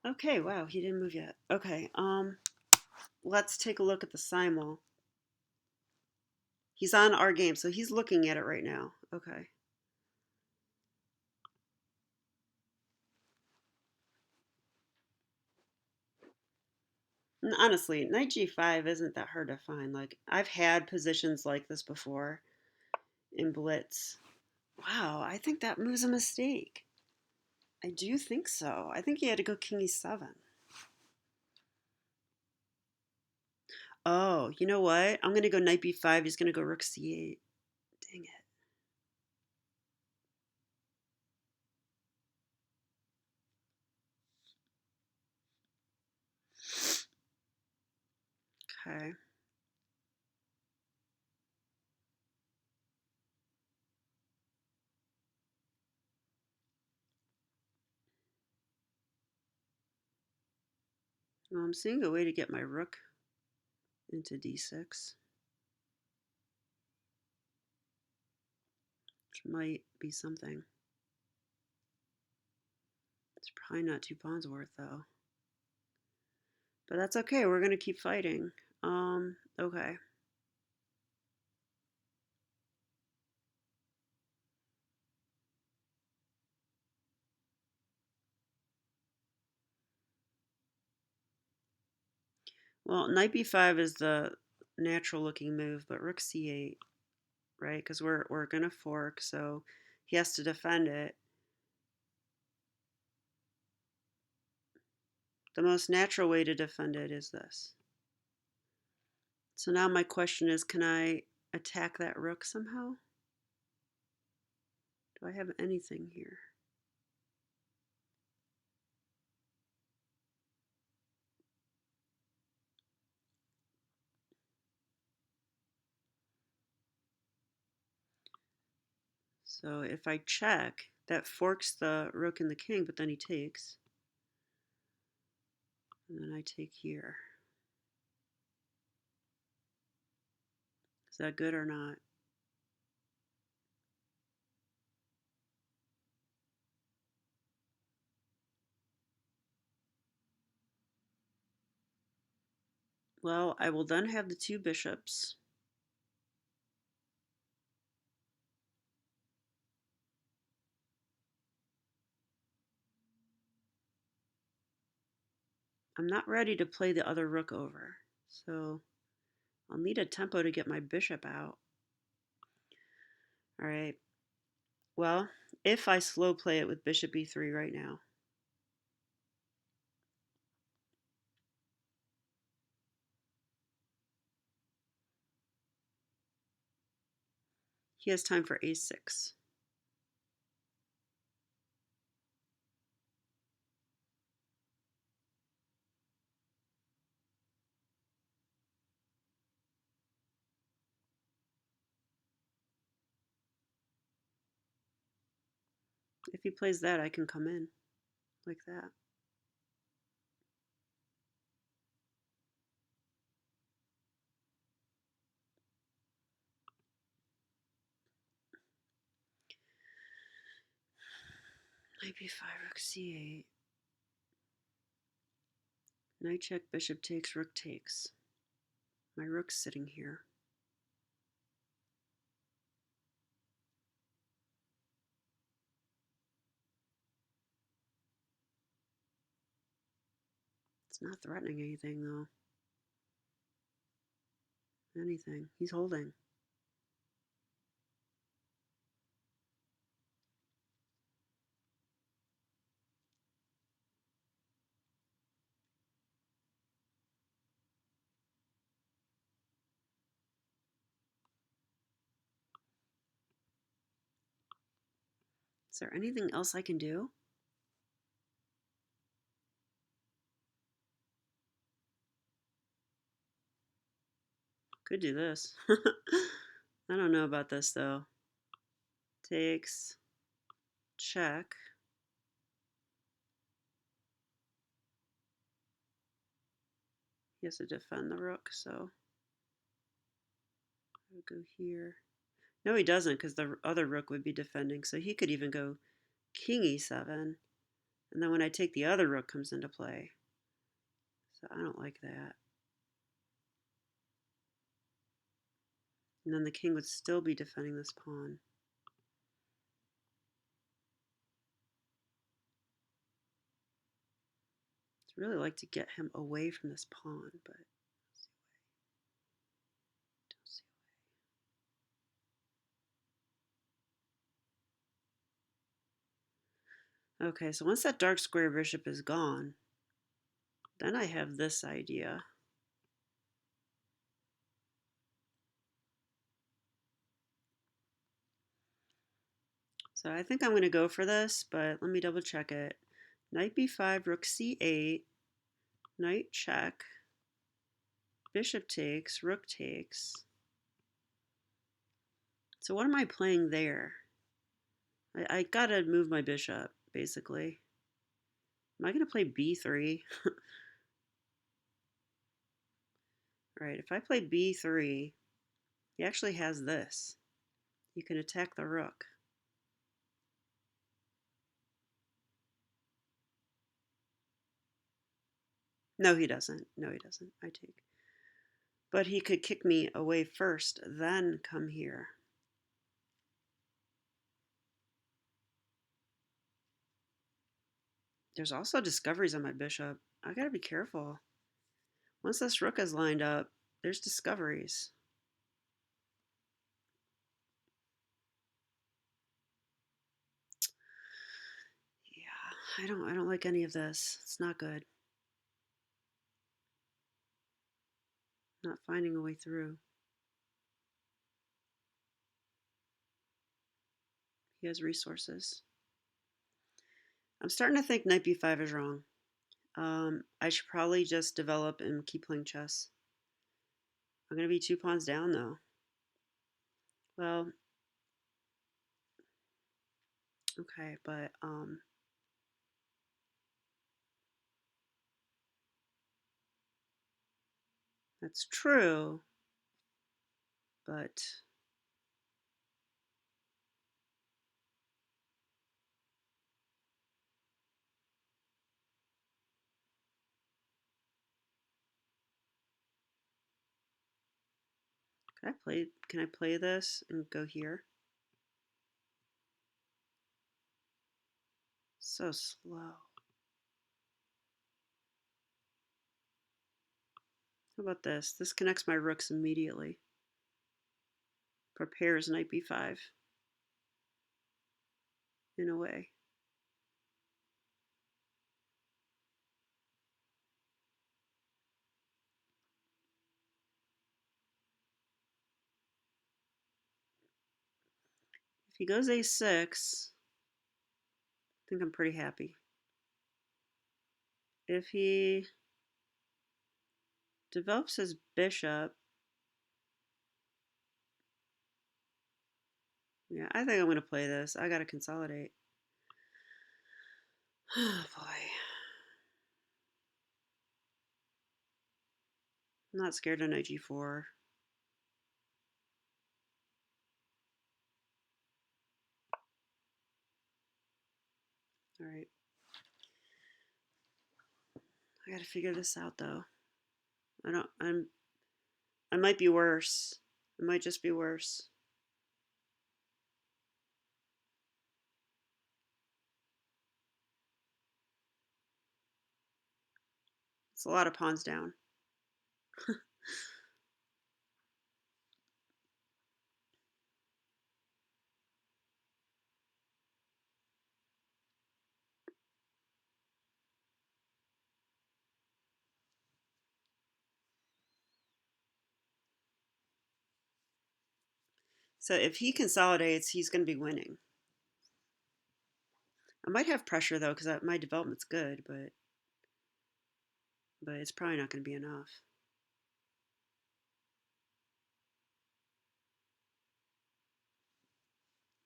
Speaker 1: Okay, wow, he didn't move yet. Okay, let's take a look at the simul. He's on our game, so he's looking at it right now. Okay. And honestly, knight g5 isn't that hard to find. Like, I've had positions like this before in blitz. Wow, I think that move's a mistake. I do think so. I think he had to go king e7. Oh, you know what? I'm going to go knight b5. He's going to go rook c8. Dang it. Okay. Well, I'm seeing a way to get my rook into d6, which might be something. It's probably not 2 pawns worth, though. But that's okay. We're going to keep fighting. Okay. Well, knight b5 is the natural looking move, but rook c8, right? Because we're going to fork, so he has to defend it. The most natural way to defend it is this. So now my question is, can I attack that rook somehow? Do I have anything here? So if I check, that forks the rook and the king, but then he takes. And then I take here. Is that good or not? Well, I will then have the two bishops. I'm not ready to play the other rook over, so I'll need a tempo to get my bishop out. All right. Well, if I slow play it with bishop e3 right now. He has time for a6. If he plays that, I can come in like that. Knight b5, rook c8. Knight check, bishop takes, rook takes. My rook's sitting here. It's not threatening anything, though. Anything. He's holding. Is there anything else I can do? Could do this. I don't know about this, though. Takes. Check. He has to defend the rook, so I would go here. No, he doesn't, because the other rook would be defending, so he could even go king e7, and then when I take the other rook comes into play. So I don't like that. And then the king would still be defending this pawn. I'd really like to get him away from this pawn, but don't see a way. Okay, so once that dark square bishop is gone, then I have this idea. So I think I'm going to go for this, but let me double check it. Knight b5, rook c8, knight check, bishop takes, rook takes. So what am I playing there? I gotta move my bishop, basically. Am I gonna play b3? Right, if I play b3, he actually has this. You can attack the rook. No, he doesn't. No, he doesn't. I take. But he could kick me away first, then come here. There's also discoveries on my bishop. I gotta be careful. Once this rook is lined up, there's discoveries. Yeah, I don't like any of this. It's not good. Not finding a way through. He has resources. I'm starting to think knight b5 is wrong. I should probably just develop and keep playing chess. I'm going to be 2 pawns down, though. Well, okay, but that's true, but Can I play this and go here? So slow. How about this? This connects my rooks immediately. Prepares knight b5 in a way. If he goes a6, I think I'm pretty happy. If he develops his bishop, yeah, I think I'm going to play this. I got to consolidate. Oh, boy. I'm not scared of knight g4. All right. I got to figure this out, though. I might be worse. I might just be worse. It's a lot of pawns down. So if he consolidates, he's going to be winning. I might have pressure, though, because my development's good, but it's probably not going to be enough.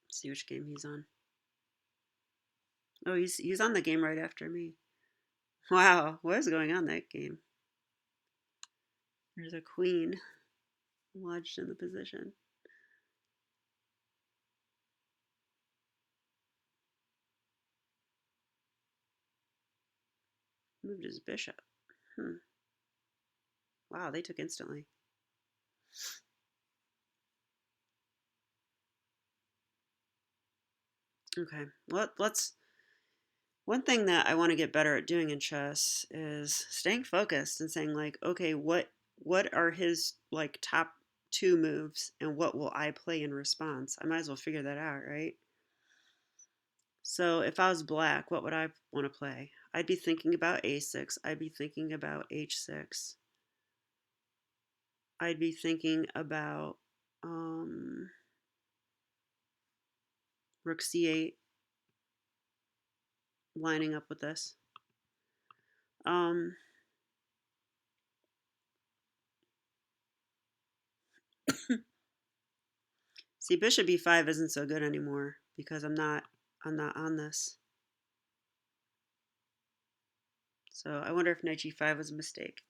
Speaker 1: Let's see which game he's on. Oh, he's on the game right after me. Wow, what is going on that game? There's a queen lodged in the position. Moved his bishop. Wow, they took instantly. Okay, well, let's. One thing that I want to get better at doing in chess is staying focused and saying like, okay, what are his like top two moves and what will I play in response? I might as well figure that out, right? So if I was black, what would I want to play? I'd be thinking about a6. I'd be thinking about h6. I'd be thinking about rook c8, lining up with this. See, bishop b5 isn't so good anymore because I'm not on this. So I wonder if knight g5 was a mistake.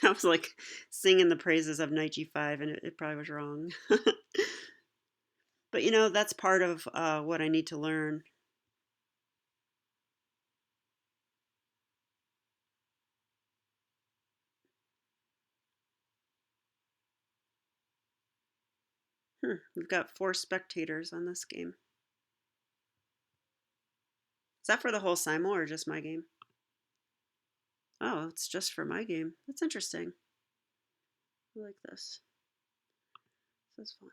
Speaker 1: I was like singing the praises of knight g5 and it probably was wrong. But you know, that's part of what I need to learn. We've got 4 spectators on this game. Is that for the whole Simul or just my game? Oh, it's just for my game. That's interesting. I like this. This is fun.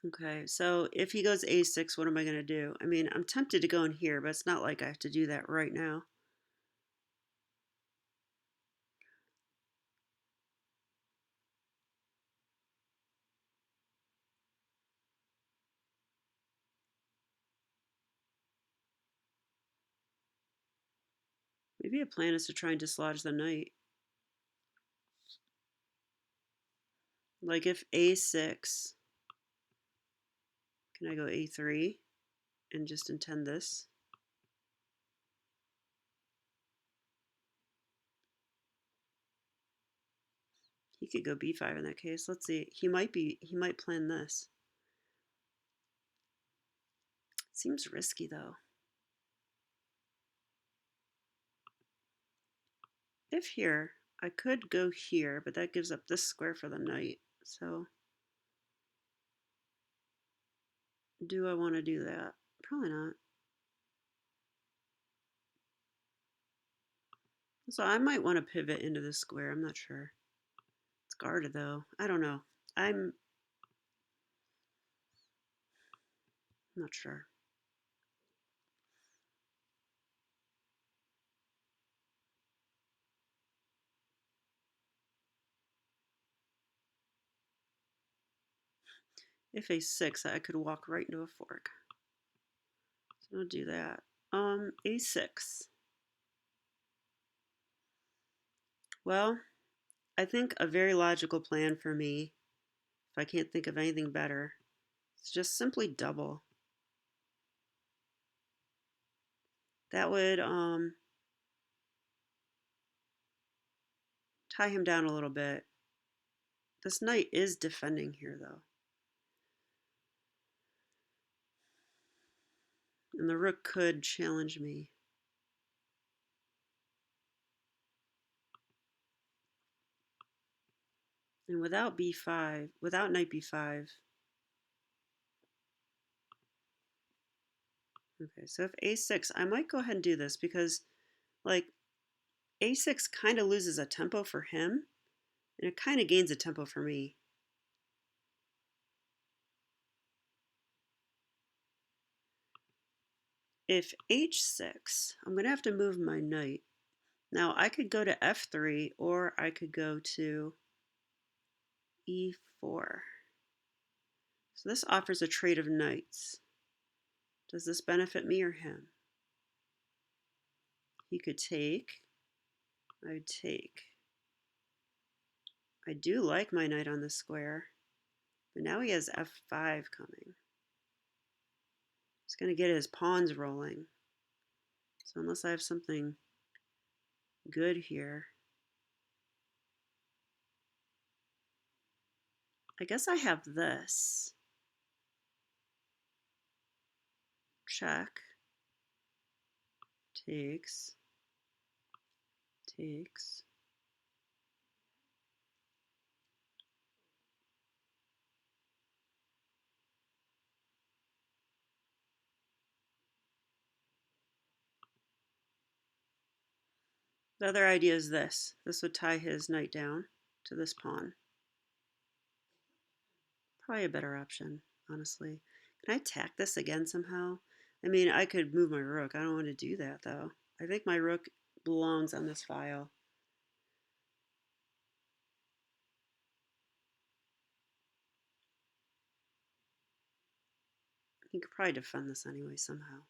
Speaker 1: Okay, so if he goes a6, what am I going to do? I mean, I'm tempted to go in here, but it's not like I have to do that right now. Maybe a plan is to try and dislodge the knight. Like if a6, can I go a3 and just intend this? He could go b5 in that case. Let's see. He might plan this. Seems risky though. if here, I could go here, but that gives up this square for the knight. So do I want to do that? Probably not. So I might want to pivot into this square. I'm not sure. It's guarded though. I don't know. I'm not sure. If a6, I could walk right into a fork. So I'll do that. A6. Well, I think a very logical plan for me, if I can't think of anything better, is just simply double. That would tie him down a little bit. This knight is defending here, though. And the rook could challenge me. And without b5, without knight b5. Okay, so if a6, I might go ahead and do this because, like, a6 kind of loses a tempo for him, and it kind of gains a tempo for me. If h6, I'm going to have to move my knight. Now, I could go to f3, or I could go to e4. So this offers a trade of knights. Does this benefit me or him? He could take. I would take. I do like my knight on the square, but now he has f5 coming. He's going to get his pawns rolling. So unless I have something good here, I guess I have this. Check. Takes. Takes. The other idea is this. This would tie his knight down to this pawn. Probably a better option, honestly. Can I attack this again somehow? I mean, I could move my rook. I don't want to do that, though. I think my rook belongs on this file. He could probably defend this anyway somehow.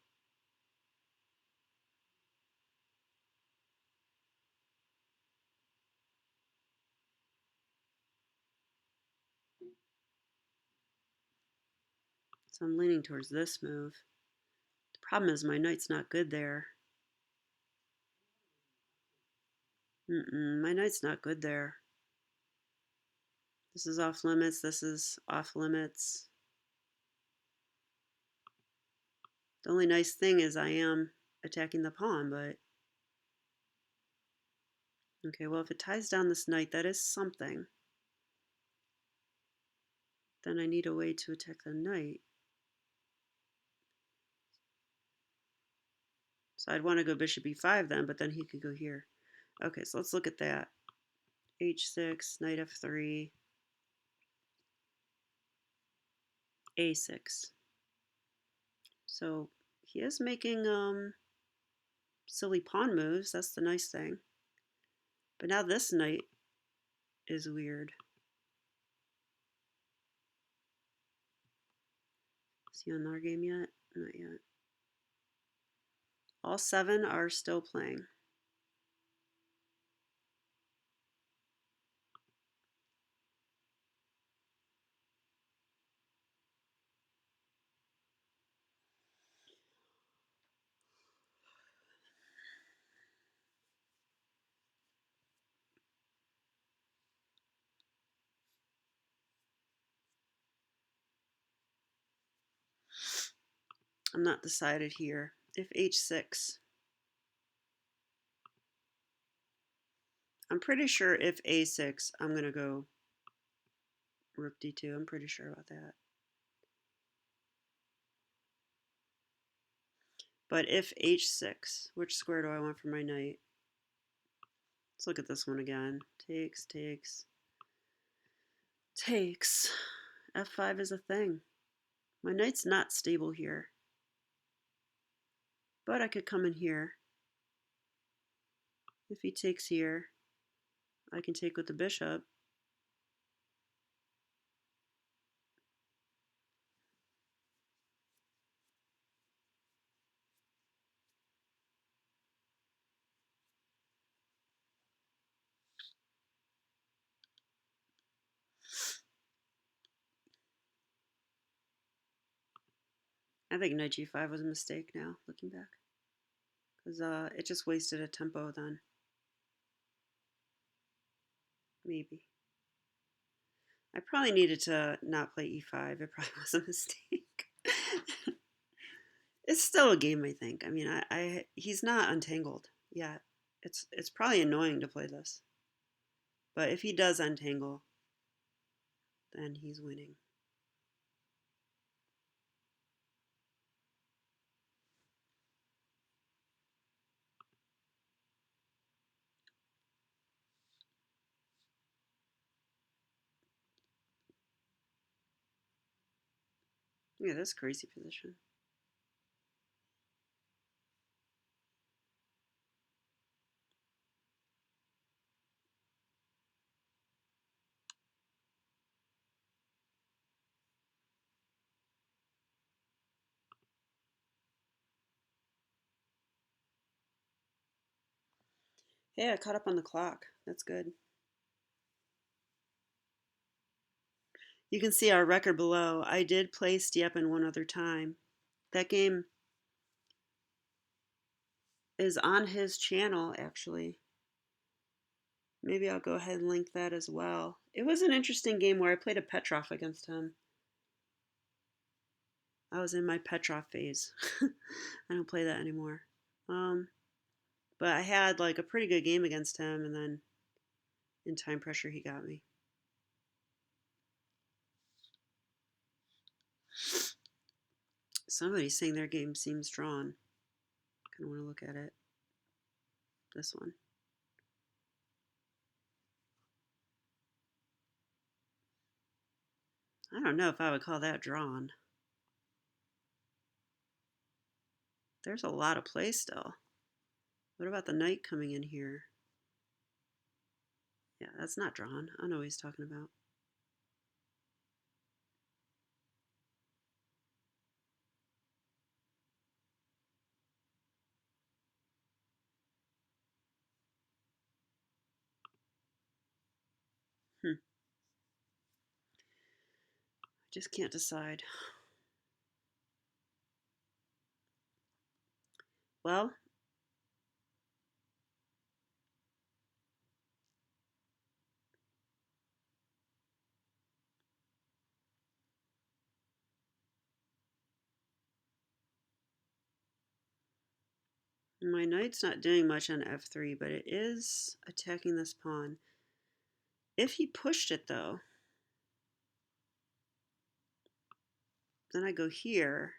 Speaker 1: So I'm leaning towards this move. The problem is my knight's not good there. My knight's not good there. This is off limits. This is off limits. The only nice thing is I am attacking the pawn, but... Okay, well, if it ties down this knight, that is something. Then I need a way to attack the knight. So I'd want to go bishop e5 then, but then he could go here. Okay, so let's look at that. h6, knight f3, a6. So he is making silly pawn moves. That's the nice thing. But now this knight is weird. Is he on our game yet? Not yet. All 7 are still playing. I'm not decided here. If h6, I'm pretty sure if a6, I'm going to go rook d2. I'm pretty sure about that. But if h6, which square do I want for my knight? Let's look at this one again. Takes, takes, takes. f5 is a thing. My knight's not stable here. But I could come in here. If he takes here, I can take with the bishop. I think knight g5 was a mistake now, looking back. Because it just wasted a tempo then. Maybe. I probably needed to not play e5. It probably was a mistake. It's still a game, I think. I mean, he's not untangled yet. It's probably annoying to play this. But if he does untangle, then he's winning. Look at this crazy position. Hey, I caught up on the clock. That's good. You can see our record below. I did play Stjepan one other time. That game is on his channel, actually. Maybe I'll go ahead and link that as well. It was an interesting game where I played a Petrov against him. I was in my Petrov phase. I don't play that anymore. But I had like a pretty good game against him, and then in time pressure he got me. Somebody's saying their game seems drawn. Kind of want to look at it. This one. I don't know if I would call that drawn. There's a lot of play still. What about the knight coming in here? Yeah, that's not drawn. I know what he's talking about. Just can't decide. Well, my knight's not doing much on f3, but it is attacking this pawn. If he pushed it, though, then I go here.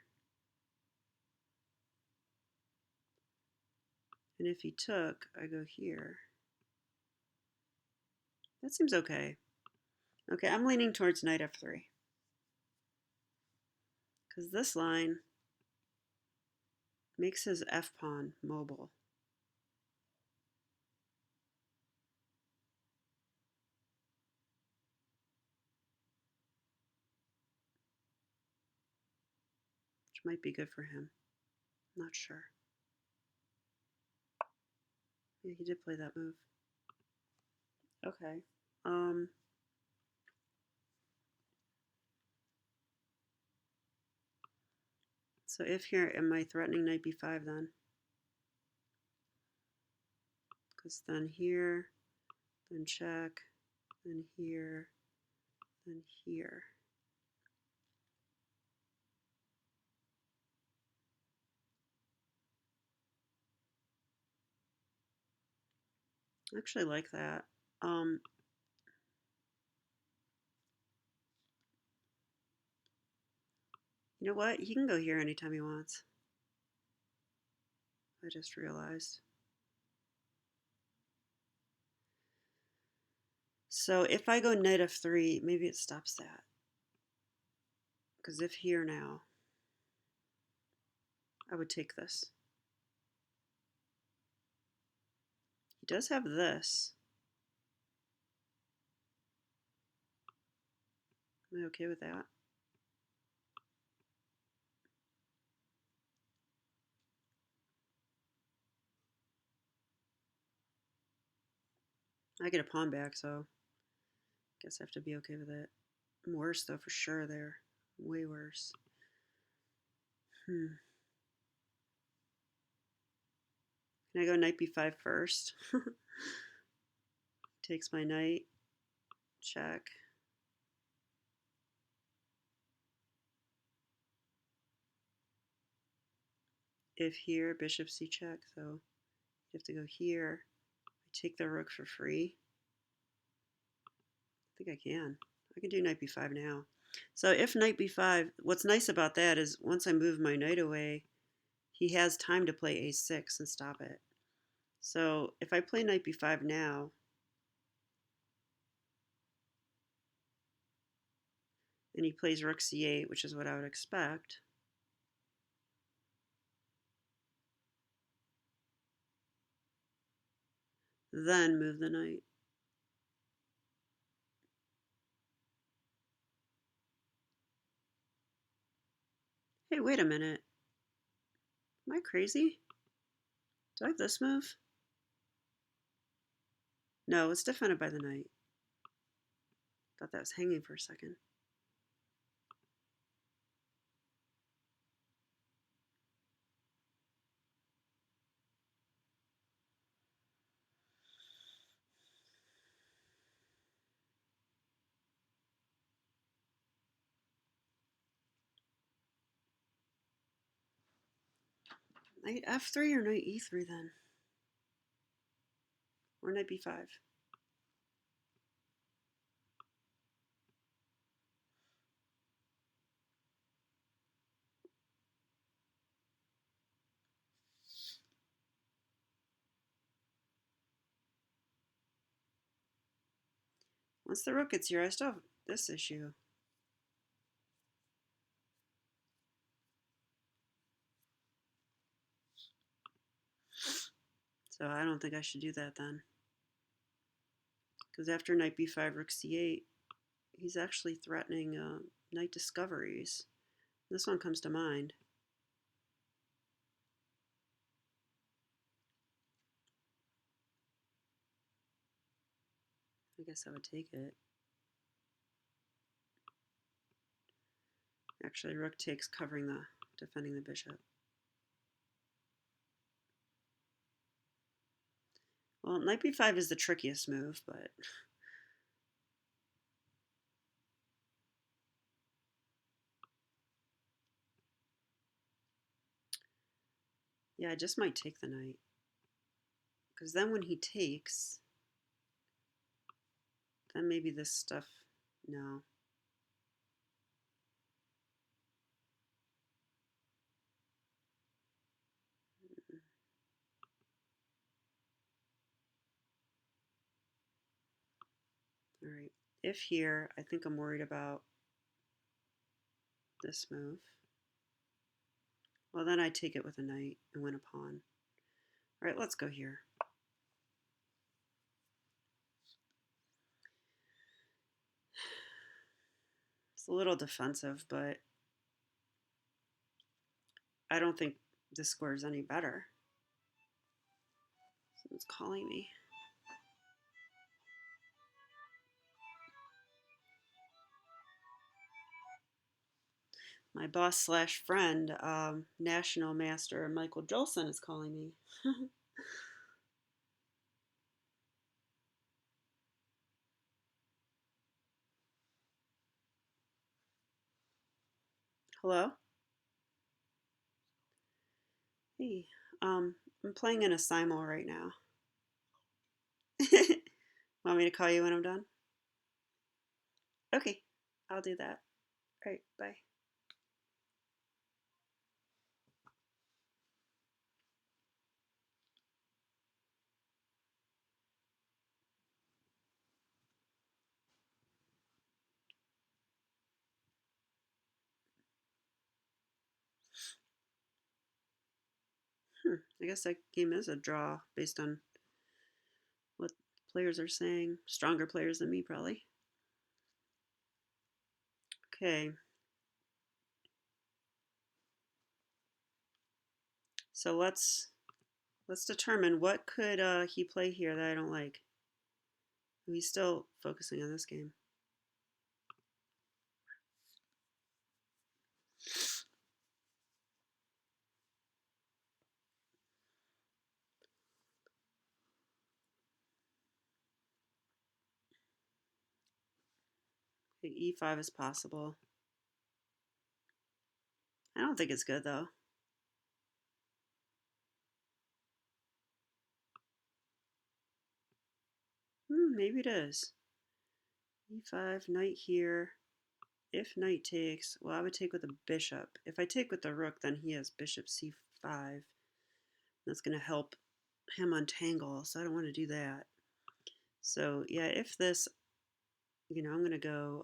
Speaker 1: And if he took, I go here. That seems okay. Okay, I'm leaning towards knight f3. Because this line makes his f-pawn mobile. Which might be good for him. Not sure. Yeah, he did play that move. Okay. So if here, am I threatening knight b5 then? Because then here, then check, then here, then here. I actually like that. Um, you know what? He can go here anytime he wants. I just realized. So if I go knight f3, maybe it stops that. Because if here now, I would take this. He does have this. Am I okay with that? I get a pawn back, so I guess I have to be okay with it. I'm worse, though, for sure there. Way worse. Can I go knight b5 first? Takes my knight. Check. If here, bishop c check, so you have to go here. I take the rook for free. I think I can. I can do knight b5 now. So if knight b5, what's nice about that is once I move my knight away, he has time to play a6 and stop it. So if I play knight b5 now, and he plays rook c8, which is what I would expect, then move the knight. Hey, wait a minute. Am I crazy? Do I have this move? No, it's defended by the knight. Thought that was hanging for a second. Knight f3 or knight e3 then? Or knight b5? Once the rook gets here, I still have this issue. So I don't think I should do that then. Because after knight b5, rook c8, he's actually threatening knight discoveries. This one comes to mind. I guess I would take it. Actually, rook takes, covering the, defending the bishop. Well, knight b5 is the trickiest move, but yeah, I just might take the knight. Because then when he takes, then maybe this stuff, no. All right, if here, I think I'm worried about this move. Well, then I take it with a knight and win a pawn. All right, let's go here. It's a little defensive, but I don't think this square is any better. Someone's calling me. My boss slash friend, National Master Michael Jolson is calling me. Hello? Hey, I'm playing in a Simul right now. Want me to call you when I'm done? Okay, I'll do that. All right, bye. I guess that game is a draw based on what players are saying. Stronger players than me, probably. Okay. So let's determine what could he play here that I don't like. He's still focusing on this game. Okay, E5 is possible. I don't think it's good though. Maybe it is. E5, knight here. If knight takes, well, I would take with a bishop. If I take with the rook, then he has bishop c5. That's going to help him untangle, so I don't want to do that. So yeah, if this, I'm going to go,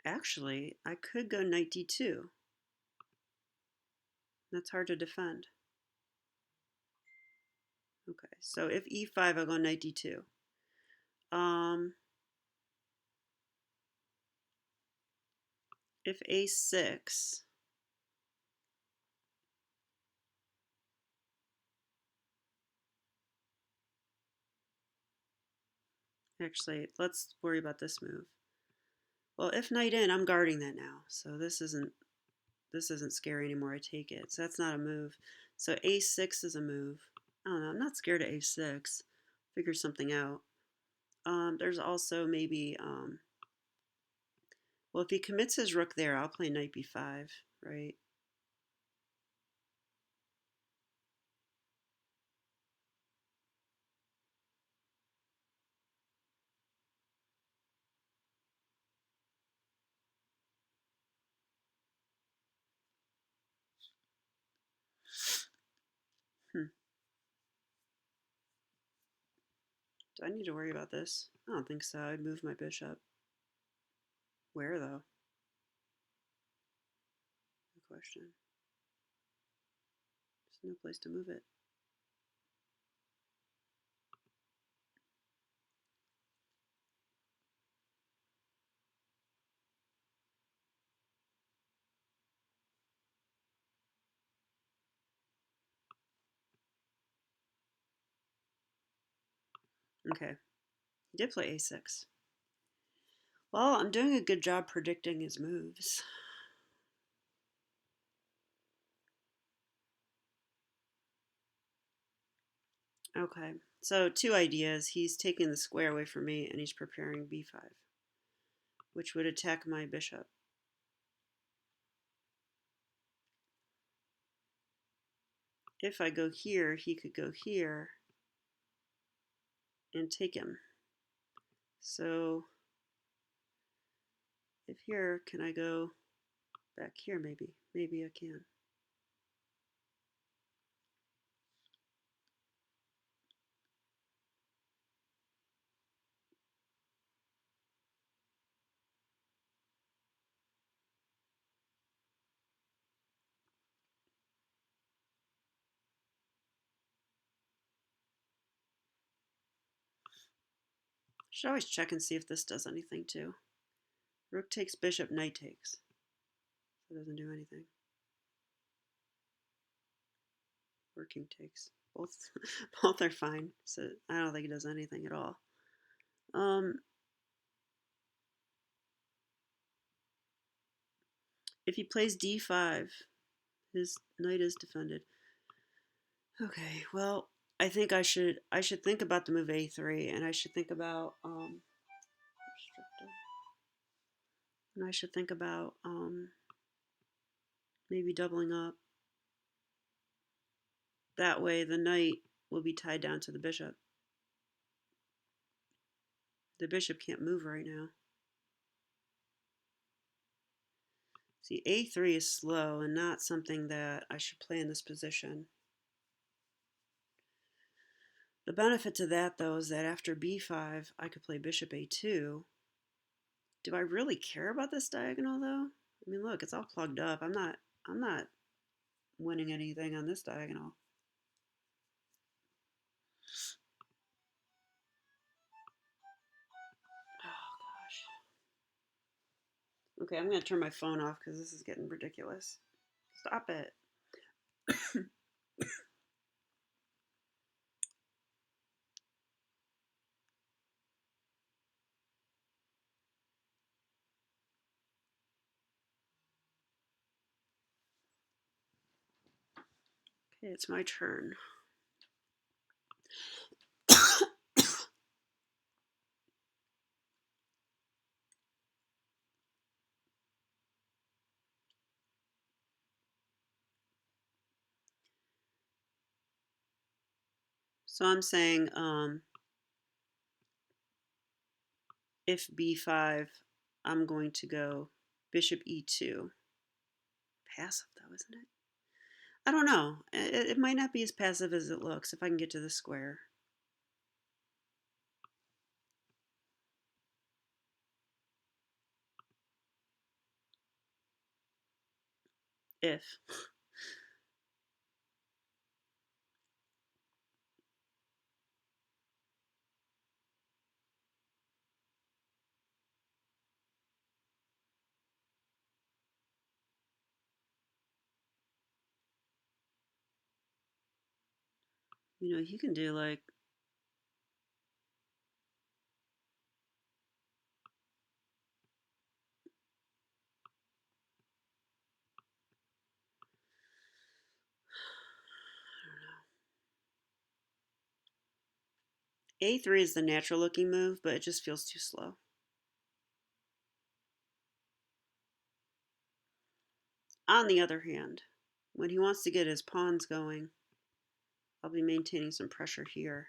Speaker 1: actually, I could go knight d2. That's hard to defend. Okay, so if e5, I'll go knight d2. If a6, actually, let's worry about this move. Well, if knight in, I'm guarding that now, so this isn't scary anymore. I take it, so that's not a move. So a6 is a move. I don't know. I'm not scared of a6. Figure something out. There's also maybe well, if he commits his rook there, I'll play knight b5, right? Hmm. Do I need to worry about this? I don't think so. I'd move my bishop. Where though? Good question. There's no place to move it. Okay. He did play a6. Well, I'm doing a good job predicting his moves. Okay. So two ideas. He's taking the square away from me and he's preparing b5, which would attack my bishop. If I go here, he could go here and take him. So if here, can I go back here maybe? Maybe I can. Should always check and see if this does anything too. Rook takes bishop, knight takes. So it doesn't do anything. Or king takes. Both both are fine. So I don't think it does anything at all. If he plays d5, his knight is defended. Okay, well, I think I should think about the move a3, and I should think about and I should think about Maybe doubling up. That way the knight will be tied down to the bishop. The bishop can't move right now. See, a3 is slow and not something that I should play in this position. The benefit to that, though, is that after b5, I could play bishop a2. Do I really care about this diagonal, though? I mean, look, it's all plugged up. I'm not winning anything on this diagonal. Oh, gosh. Okay, I'm going to turn my phone off because this is getting ridiculous. Stop it. Okay, it's my turn. So I'm saying if b5, I'm going to go bishop e2. Passive, though, isn't it? I don't know. It might not be as passive as it looks if I can get to the square. If. You know, you can do like a3 is the natural looking move, but it just feels too slow. On the other hand, when he wants to get his pawns going, I'll be maintaining some pressure here.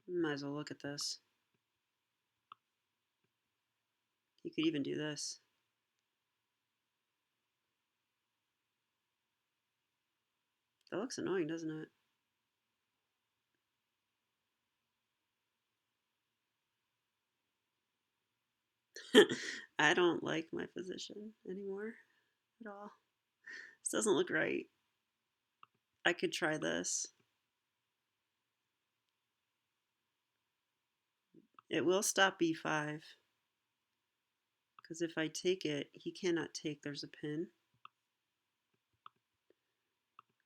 Speaker 1: Might as well look at this. You could even do this. That looks annoying, doesn't it? I don't like my position anymore at all. This doesn't look right. I could try this. It will stop b5. Because if I take it, he cannot take. There's a pin.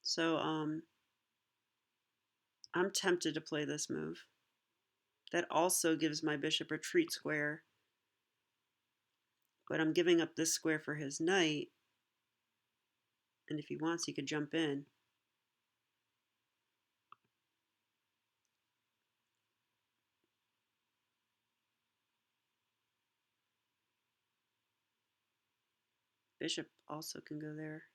Speaker 1: So I'm tempted to play this move. That also gives my bishop retreat square. But I'm giving up this square for his knight. And if he wants, he could jump in. Bishop also can go there.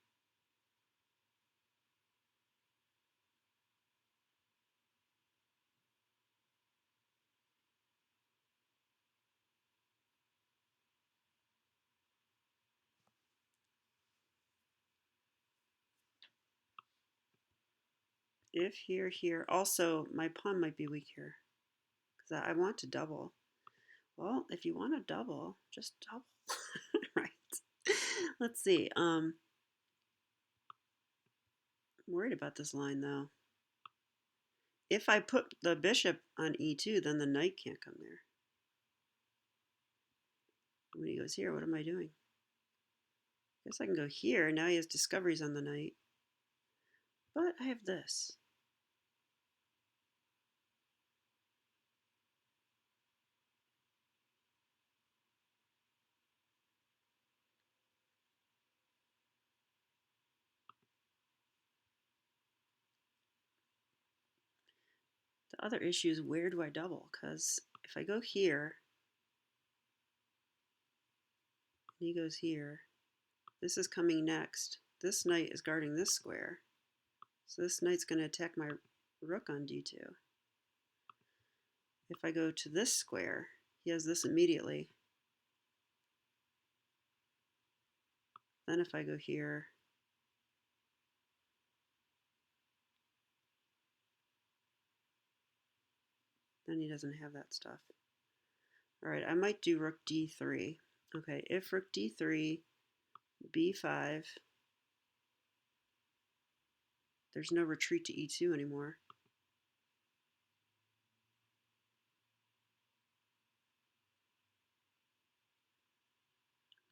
Speaker 1: If here. Also, my pawn might be weak here. Because I want to double. Well, if you want to double, just double. Right. Let's see. I'm worried about this line, though. If I put the bishop on e2, then the knight can't come there. When he goes here, what am I doing? I guess I can go here. Now he has discoveries on the knight. But I have this. The other issue is, where do I double? Because if I go here, and he goes here, this is coming next. This knight is guarding this square. So this knight's going to attack my rook on d2. If I go to this square, he has this immediately. Then if I go here, then he doesn't have that stuff. All right, I might do rook d3. Okay, if rook d3, b5, there's no retreat to e2 anymore.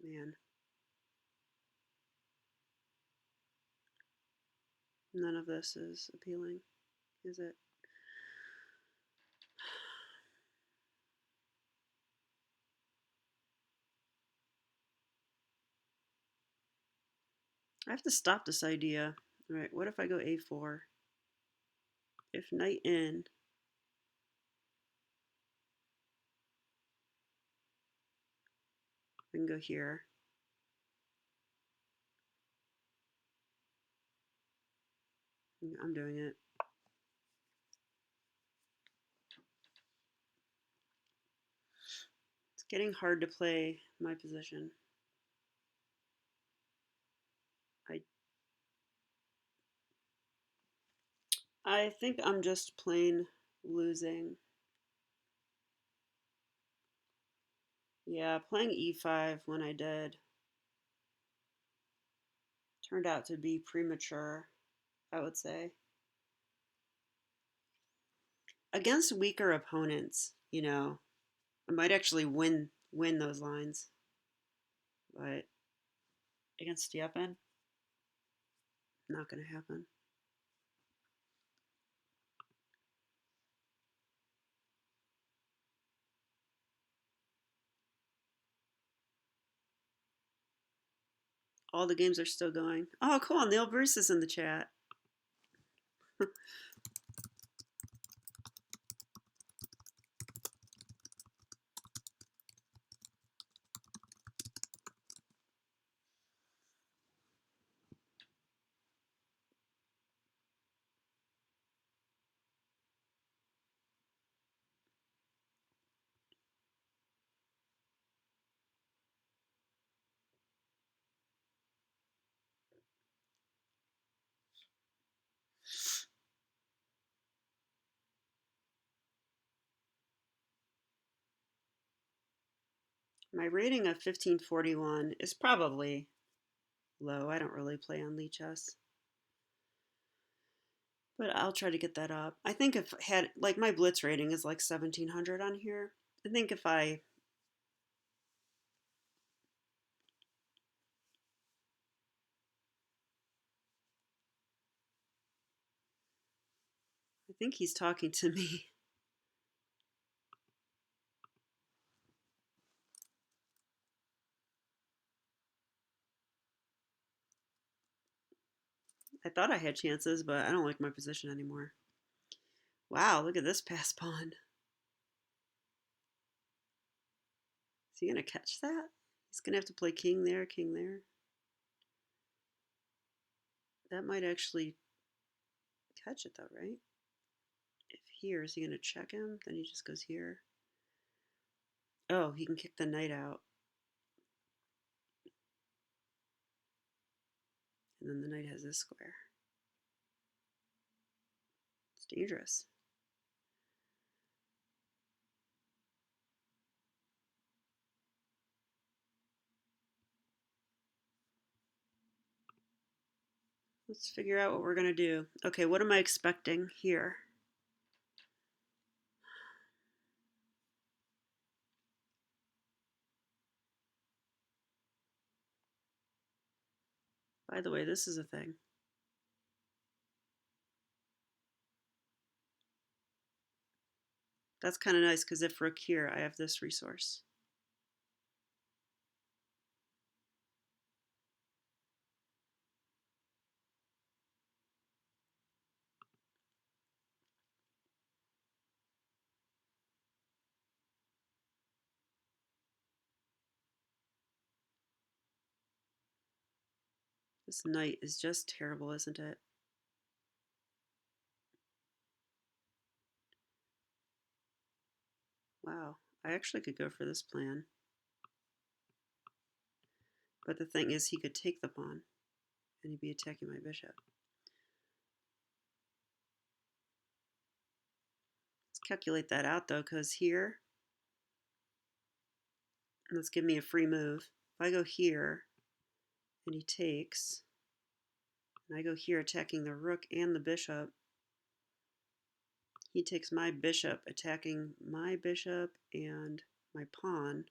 Speaker 1: Man. None of this is appealing, is it? I have to stop this idea. All right, what if I go a4? If knight in, I can go here. I'm doing it. It's getting hard to play my position. I think I'm just plain losing. Yeah, playing e5 when I did turned out to be premature, I would say. Against weaker opponents, you know, I might actually win those lines. But against Stjepan, not going to happen. All the games are still going. Oh, cool. Neil Bruce is in the chat. My rating of 1541 is probably low. I don't really play on Lichess. But I'll try to get that up. I think if had like my blitz rating is like 1700 on here. I think if I think he's talking to me. I thought I had chances, but I don't like my position anymore. Wow, look at this pass pawn. Is he going to catch that? He's going to have to play king there, king there. That might actually catch it though, right? If here, is he going to check him? Then he just goes here. Oh, he can kick the knight out. And then the knight has this square. It's dangerous. Let's figure out what we're going to do. Okay, what am I expecting here? By the way, this is a thing. That's kind of nice because if rook here, I have this resource. This knight is just terrible, isn't it? Wow, I actually could go for this plan. But the thing is, he could take the pawn, and he'd be attacking my bishop. Let's calculate that out, though, because here, let's give me a free move. If I go here, and he takes, and I go here attacking the rook and the bishop, he takes my bishop, attacking my bishop and my pawn,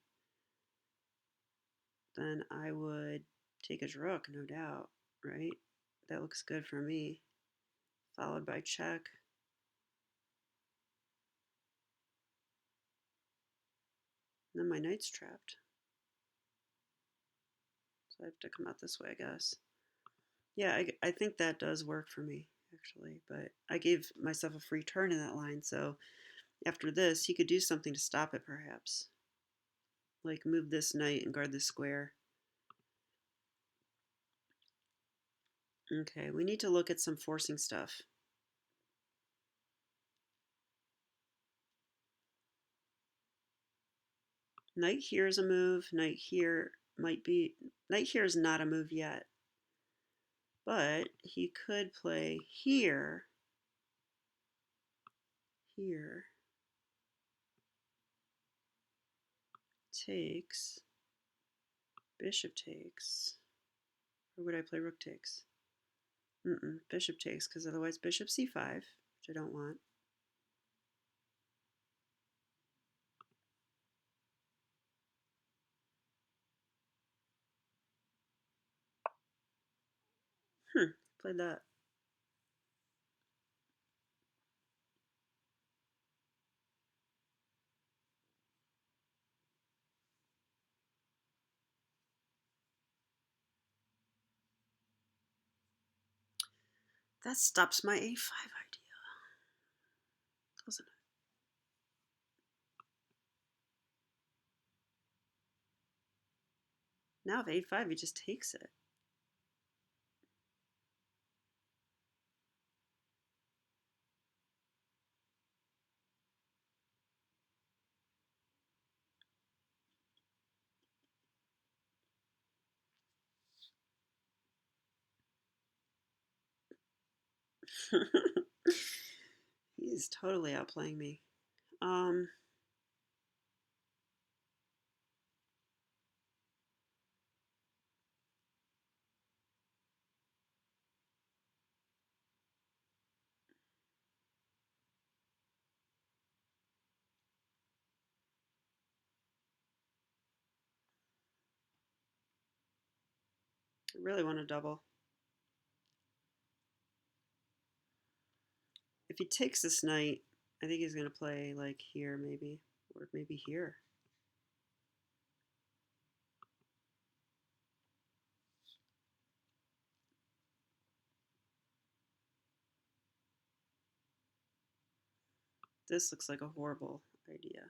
Speaker 1: then I would take his rook, no doubt, right? That looks good for me. Followed by check. And then my knight's trapped. So I have to come out this way, I guess. Yeah, I think that does work for me, actually. But I gave myself a free turn in that line, so after this, he could do something to stop it, perhaps. Like move this knight and guard this square. Okay, we need to look at some forcing stuff. Knight here is a move. Knight here might be... Knight here is not a move yet. But he could play here. Here. Takes. Bishop takes. Or would I play rook takes? Bishop takes, because otherwise bishop c5, which I don't want. Played that. That stops my a5 idea, doesn't it? Now if a5, he just takes it. He's totally outplaying me. I really want to double. If he takes this knight, I think he's going to play like here maybe, or maybe here. This looks like a horrible idea.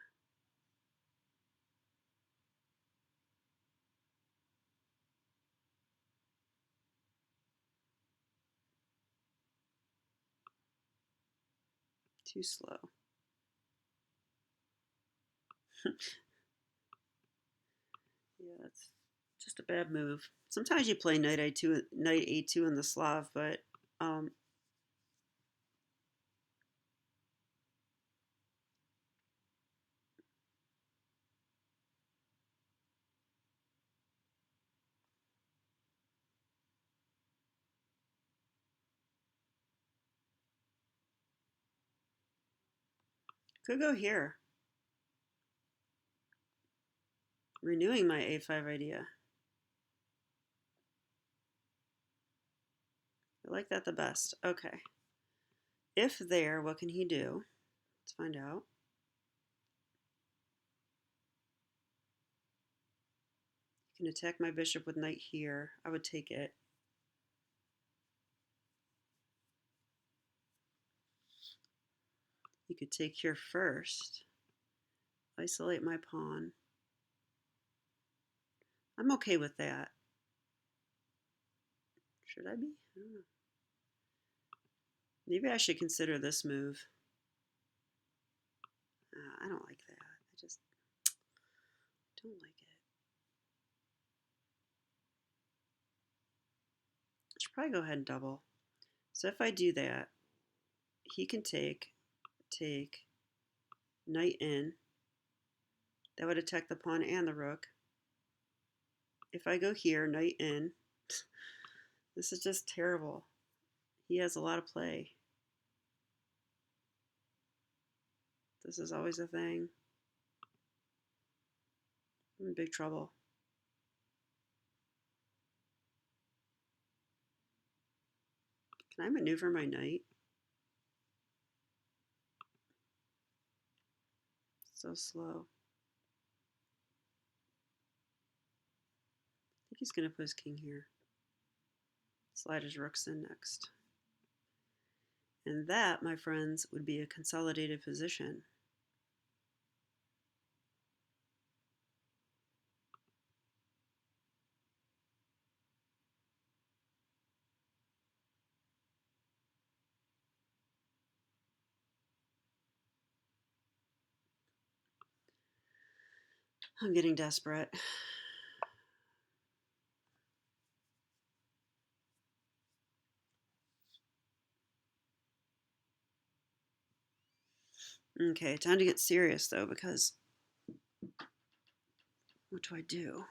Speaker 1: Too slow. Yeah, that's just a bad move. Sometimes you play knight a2 in the Slav, but could go here. Renewing my a5 idea. I like that the best. Okay. If there, what can he do? Let's find out. He can attack my bishop with knight here. I would take it. He could take here first. Isolate my pawn. I'm okay with that. Should I be? I don't know. Maybe I should consider this move. I don't like that. I just don't like it. I should probably go ahead and double. So if I do that, he can take, knight in. That would attack the pawn and the rook. If I go here, knight in. This is just terrible. He has a lot of play. This is always a thing. I'm in big trouble. Can I maneuver my knight? So slow. I think he's going to put his king here. Slide his rooks in next. And that, my friends, would be a consolidated position. I'm getting desperate. Okay, time to get serious though, because what do I do?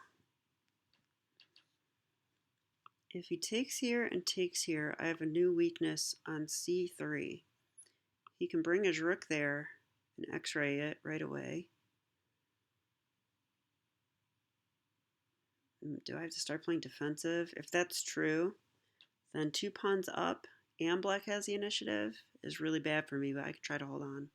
Speaker 1: If he takes here and takes here, I have a new weakness on c3. He can bring his rook there and x-ray it right away. Do I have to start playing defensive? If that's true, then 2 pawns up and black has the initiative is really bad for me, but I could try to hold on.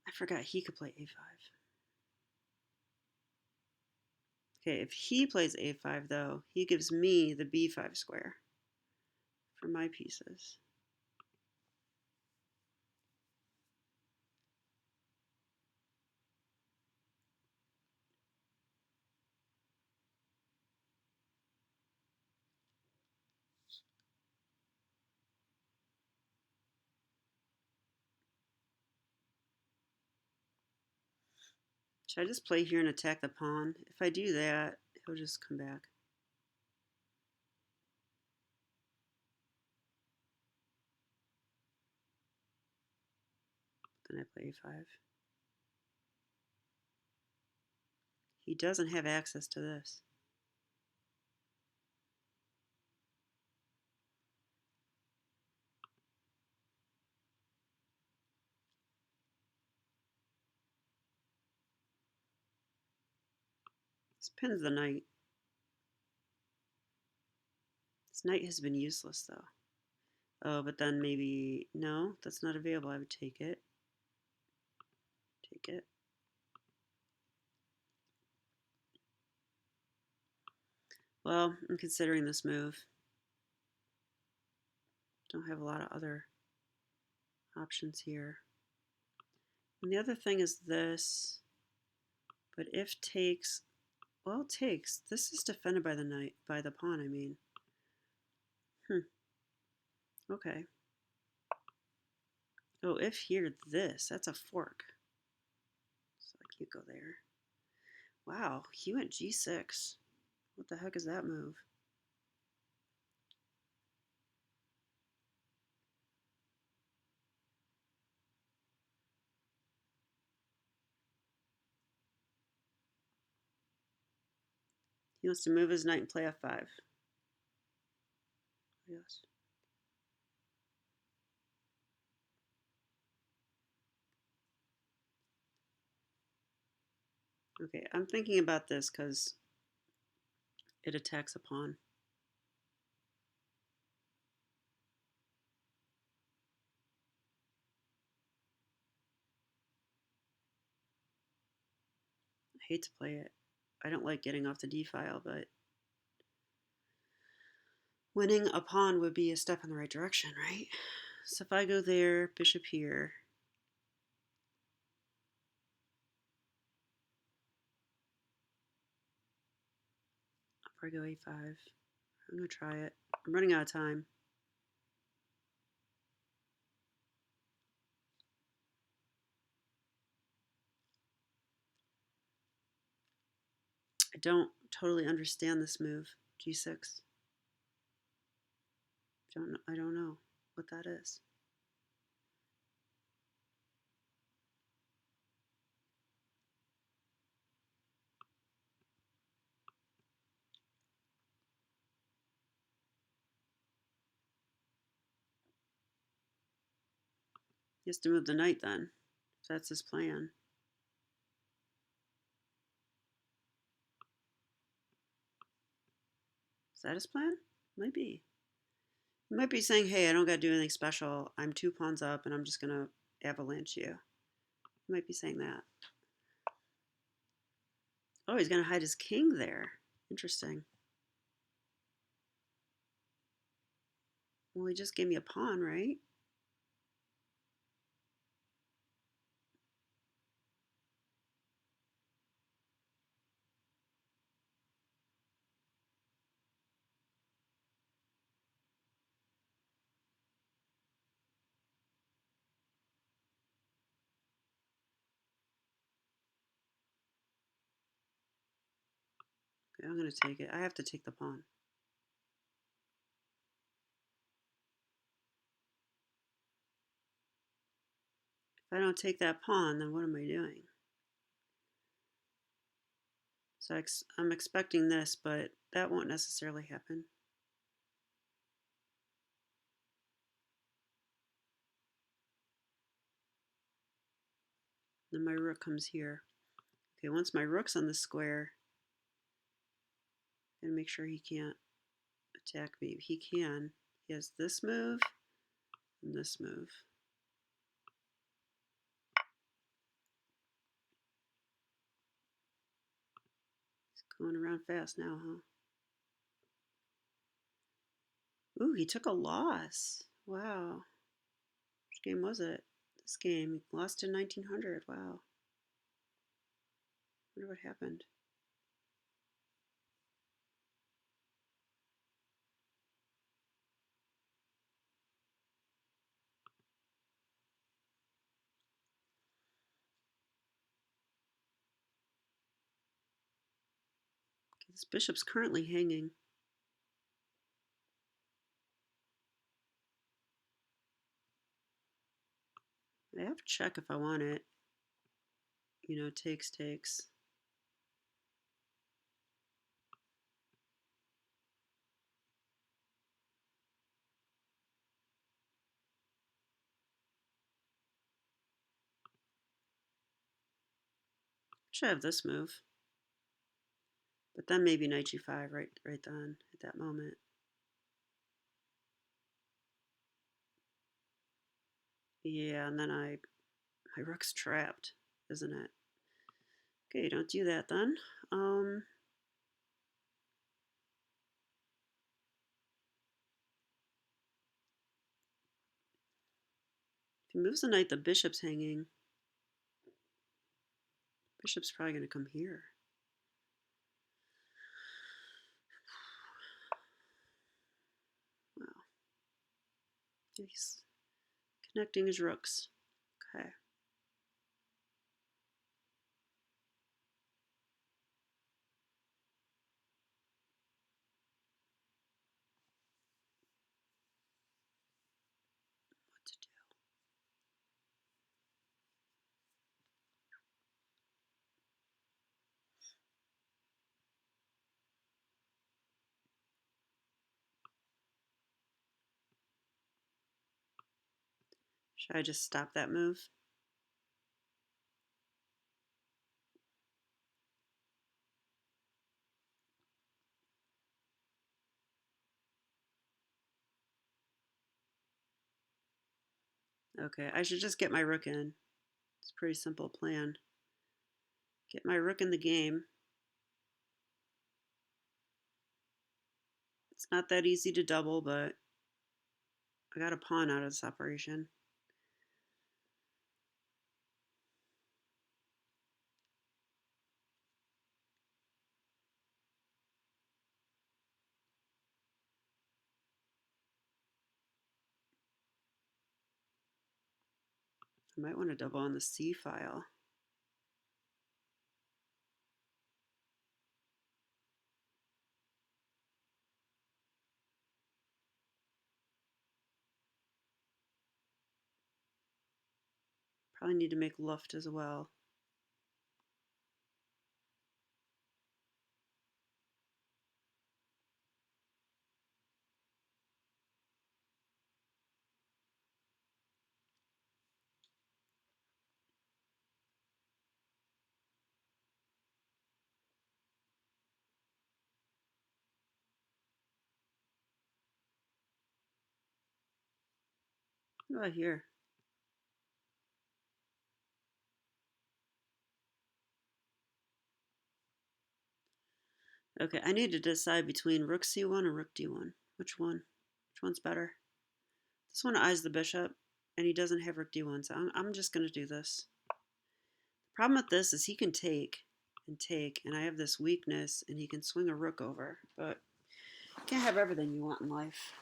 Speaker 1: I forgot he could play a5. Okay, if he plays a5 though, he gives me the b5 square for my pieces. Should I just play here and attack the pawn? If I do that, he'll just come back. Then I play a5. He doesn't have access to this. This pins the knight. This knight has been useless though. Oh, but then maybe, no, that's not available. I would take it. Take it. Well, I'm considering this move. Don't have a lot of other options here. And the other thing is this. But if takes, well, takes. This is defended by the knight, by the pawn, I mean. Okay. Oh, if here, this, that's a fork. So I can't go there. Wow, he went g6. What the heck is that move? He wants to move his knight and play f5. Yes. Okay, I'm thinking about this because it attacks a pawn. hate to play it. I don't like getting off the D file, but winning a pawn would be a step in the right direction, right? So if I go there, bishop here. I'll probably go a5. I'm going to try it. I'm running out of time. I don't totally understand this move, g6. I don't know what that is. He has to move the knight then, if that's his plan. Is that his plan? Might be. He might be saying, hey, I don't got to do anything special. I'm 2 pawns up and I'm just going to avalanche you. He might be saying that. Oh, he's going to hide his king there. Interesting. Well, he just gave me a pawn, right? Okay, I'm going to take it. I have to take the pawn. If I don't take that pawn, then what am I doing? So I'm expecting this, but that won't necessarily happen. Then my rook comes here. Okay, once my rook's on the square, I'm going to make sure he can't attack me. He can. He has this move and this move. He's going around fast now, huh? Ooh, he took a loss. Wow. Which game was it? This game. He lost in 1900. Wow. I wonder what happened. Okay, this bishop's currently hanging. I have to check if I want it. You know, takes. Should have this move. But then maybe knight g5 right then at that moment. Yeah, and then my rook's trapped, isn't it? Okay, don't do that then. If he moves the knight, the bishop's hanging. Bishop's probably going to come here. Wow. He's connecting his rooks. Okay. What to do? Should I just stop that move? Okay, I should just get my rook in. It's a pretty simple plan. Get my rook in the game. It's not that easy to double, but I got a pawn out of this operation. I might want to double on the C file. Probably need to make Luft as well. What do I hear? Okay, I need to decide between rook c1 and rook d1. Which one? Which one's better? This one eyes the bishop, and he doesn't have rook d1, so I'm just going to do this. The problem with this is he can take, and I have this weakness, and he can swing a rook over, but you can't have everything you want in life.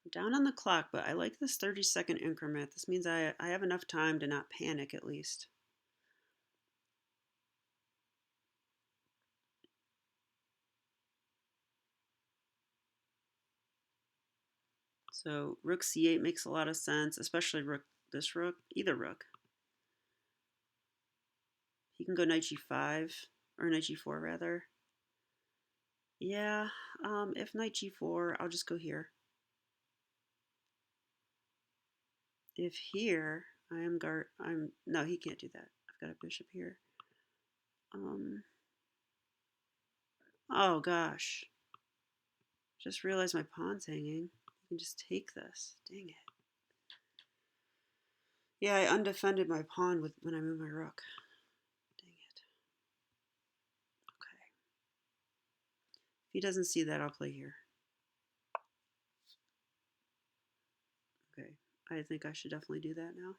Speaker 1: I'm down on the clock, but I like this 30-second increment. This means I have enough time to not panic at least. So rook c8 makes a lot of sense, especially this rook, either rook. He can go knight g5, or knight g4 rather. Yeah, if knight g4, I'll just go here. If here, no, he can't do that. I've got a bishop here. Oh gosh. Just realized my pawn's hanging. I can just take this. Dang it. Yeah, I undefended my pawn when I moved my rook. Dang it. Okay. If he doesn't see that, I'll play here. Okay. I think I should definitely do that now.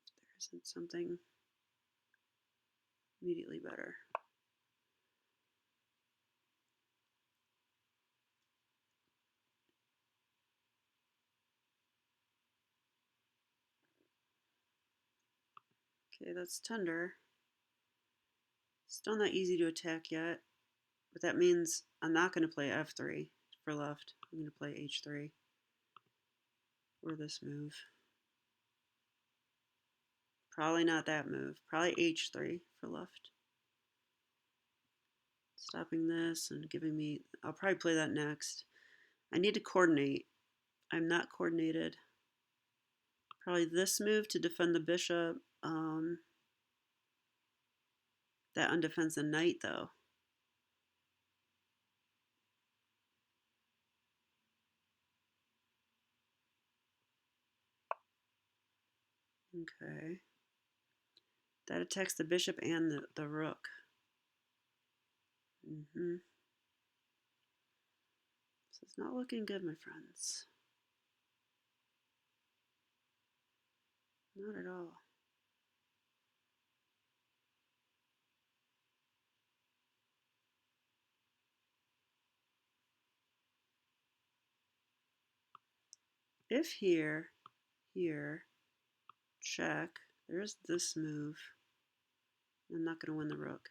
Speaker 1: If there isn't something immediately better. Okay, that's tender. Still not easy to attack yet, but that means I'm not going to play f3 for left. I'm going to play h3 or this move. Probably not that move. Probably h3 for left. Stopping this and giving me... I'll probably play that next. I need to coordinate. I'm not coordinated. Probably this move to defend the bishop. That undefends the knight, though. Okay. That attacks the bishop and the rook. So it's not looking good, my friends. Not at all. If here, check, there's this move. I'm not going to win the rook.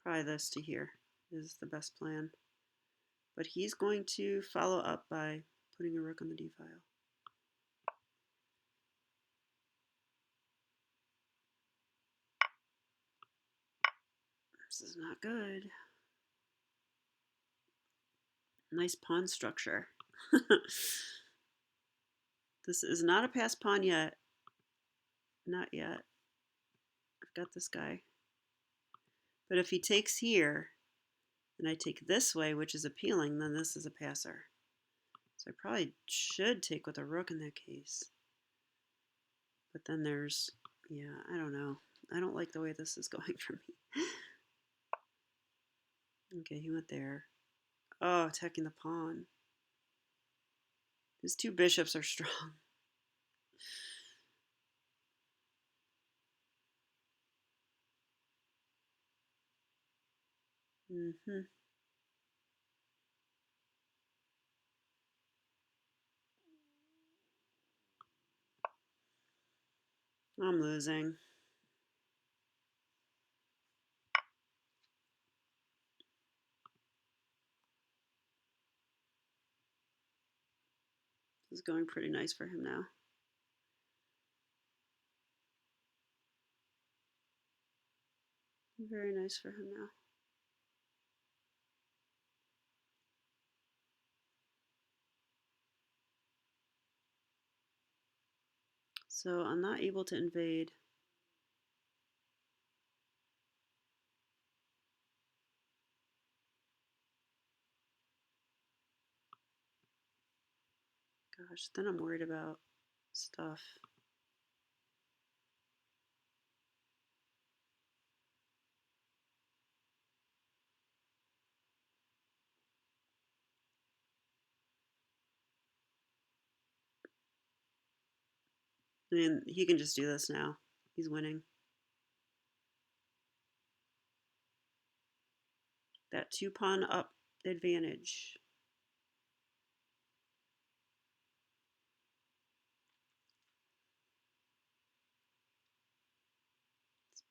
Speaker 1: Probably this to here is the best plan. But he's going to follow up by putting a rook on the d file. This is not good. Nice pawn structure. This is not a passed pawn yet. Not yet. I've got this guy. But if he takes here, and I take this way, which is appealing, then this is a passer. So I probably should take with a rook in that case. But then there's, yeah, I don't know. I don't like the way this is going for me. Okay, he went there. Oh, attacking the pawn. His two bishops are strong. Mm-hmm. I'm losing. This is going pretty nice for him now. Very nice for him now. So I'm not able to invade. Gosh, then I'm worried about stuff. I mean, he can just do this now. He's winning. That 2-pawn up advantage.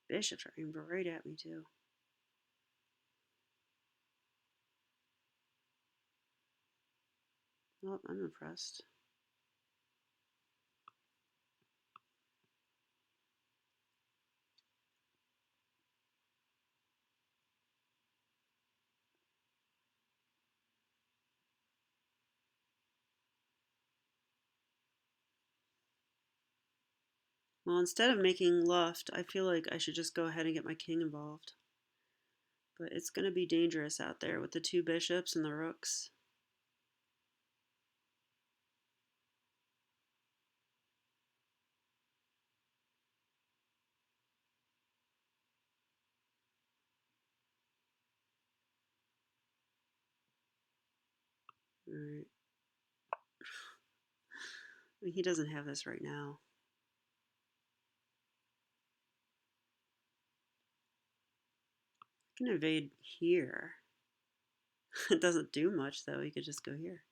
Speaker 1: Bishops are aimed right at me too. Well, I'm impressed. Well, instead of making left, I feel like I should just go ahead and get my king involved. But it's going to be dangerous out there with the two bishops and the rooks. All right. I mean, he doesn't have this right now. I can invade here. It doesn't do much though. He could just go here.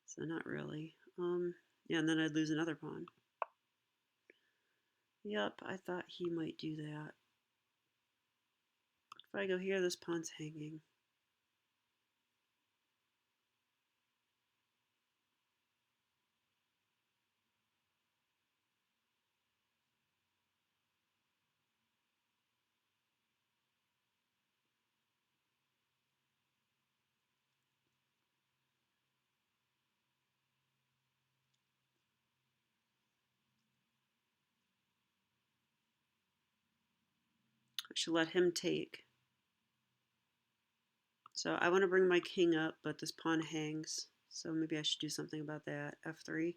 Speaker 1: So not really. Yeah, and then I'd lose another pawn. Yep, I thought he might do that. If I go here, this pawn's hanging. I should let him take. So I want to bring my king up, but this pawn hangs. So maybe I should do something about that. F3.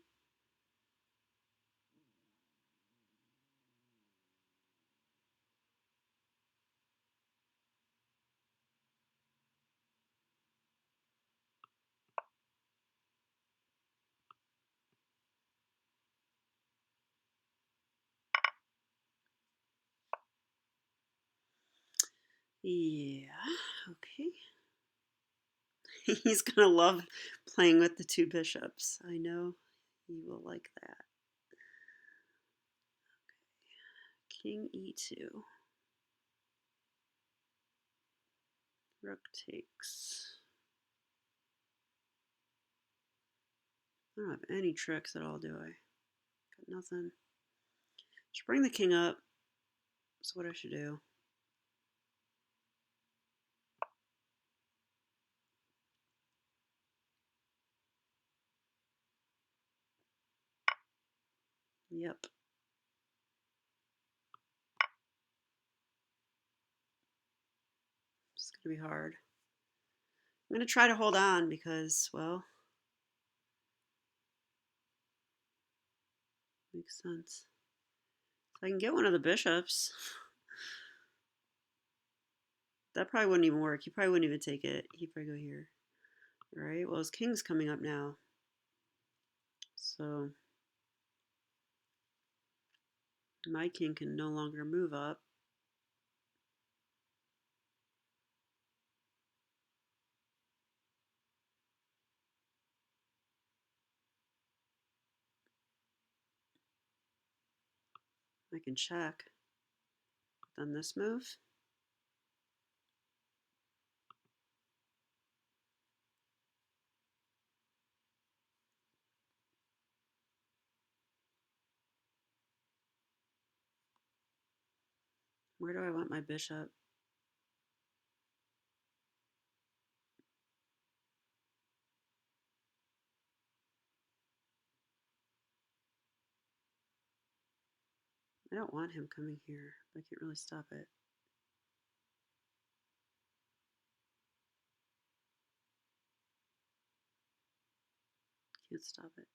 Speaker 1: Yeah, okay. He's going to love playing with the two bishops. I know he will like that. King e2. Rook takes. I don't have any tricks at all, do I? Got nothing. Should bring the king up. That's what I should do. Yep. It's going to be hard. I'm going to try to hold on because, well, makes sense. So I can get one of the bishops. That probably wouldn't even work. He probably wouldn't even take it. He'd probably go here. All right, well, his king's coming up now. So my king can no longer move up. I can check. Then this move. Where do I want my bishop? I don't want him coming here. I can't really stop it. Can't stop it.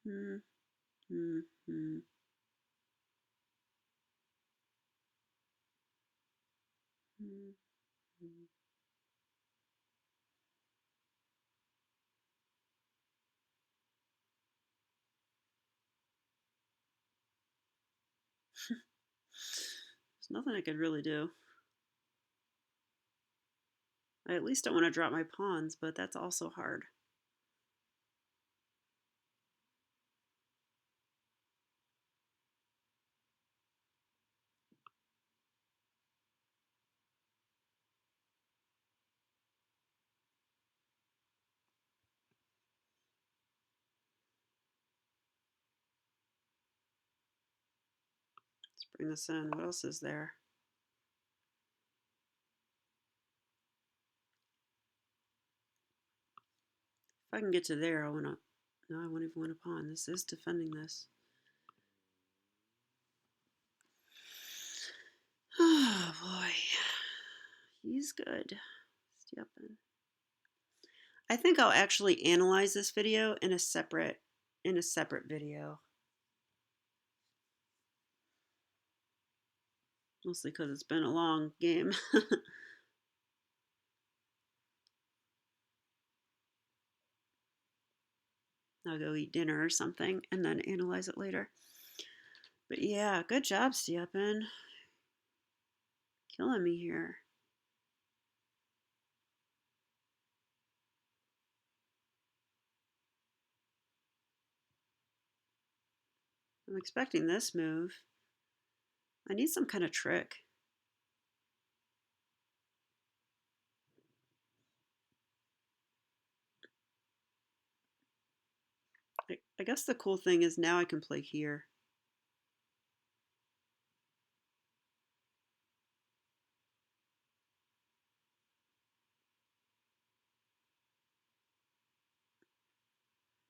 Speaker 1: Hmm. Hmm. Hmm. Hmm. Hmm. There's nothing I could really do. I at least don't want to drop my pawns, but that's also hard. Let's bring this in. What else is there? If I can get to there, I want to... No, I won't even want a pawn. This is defending this. Oh, boy. He's good. Stjepan. I think I'll actually analyze this video in a separate video. Mostly because it's been a long game. I'll go eat dinner or something and then analyze it later. But yeah, good job, Stjepan. Killing me here. I'm expecting this move. I need some kind of trick. I guess the cool thing is now I can play here.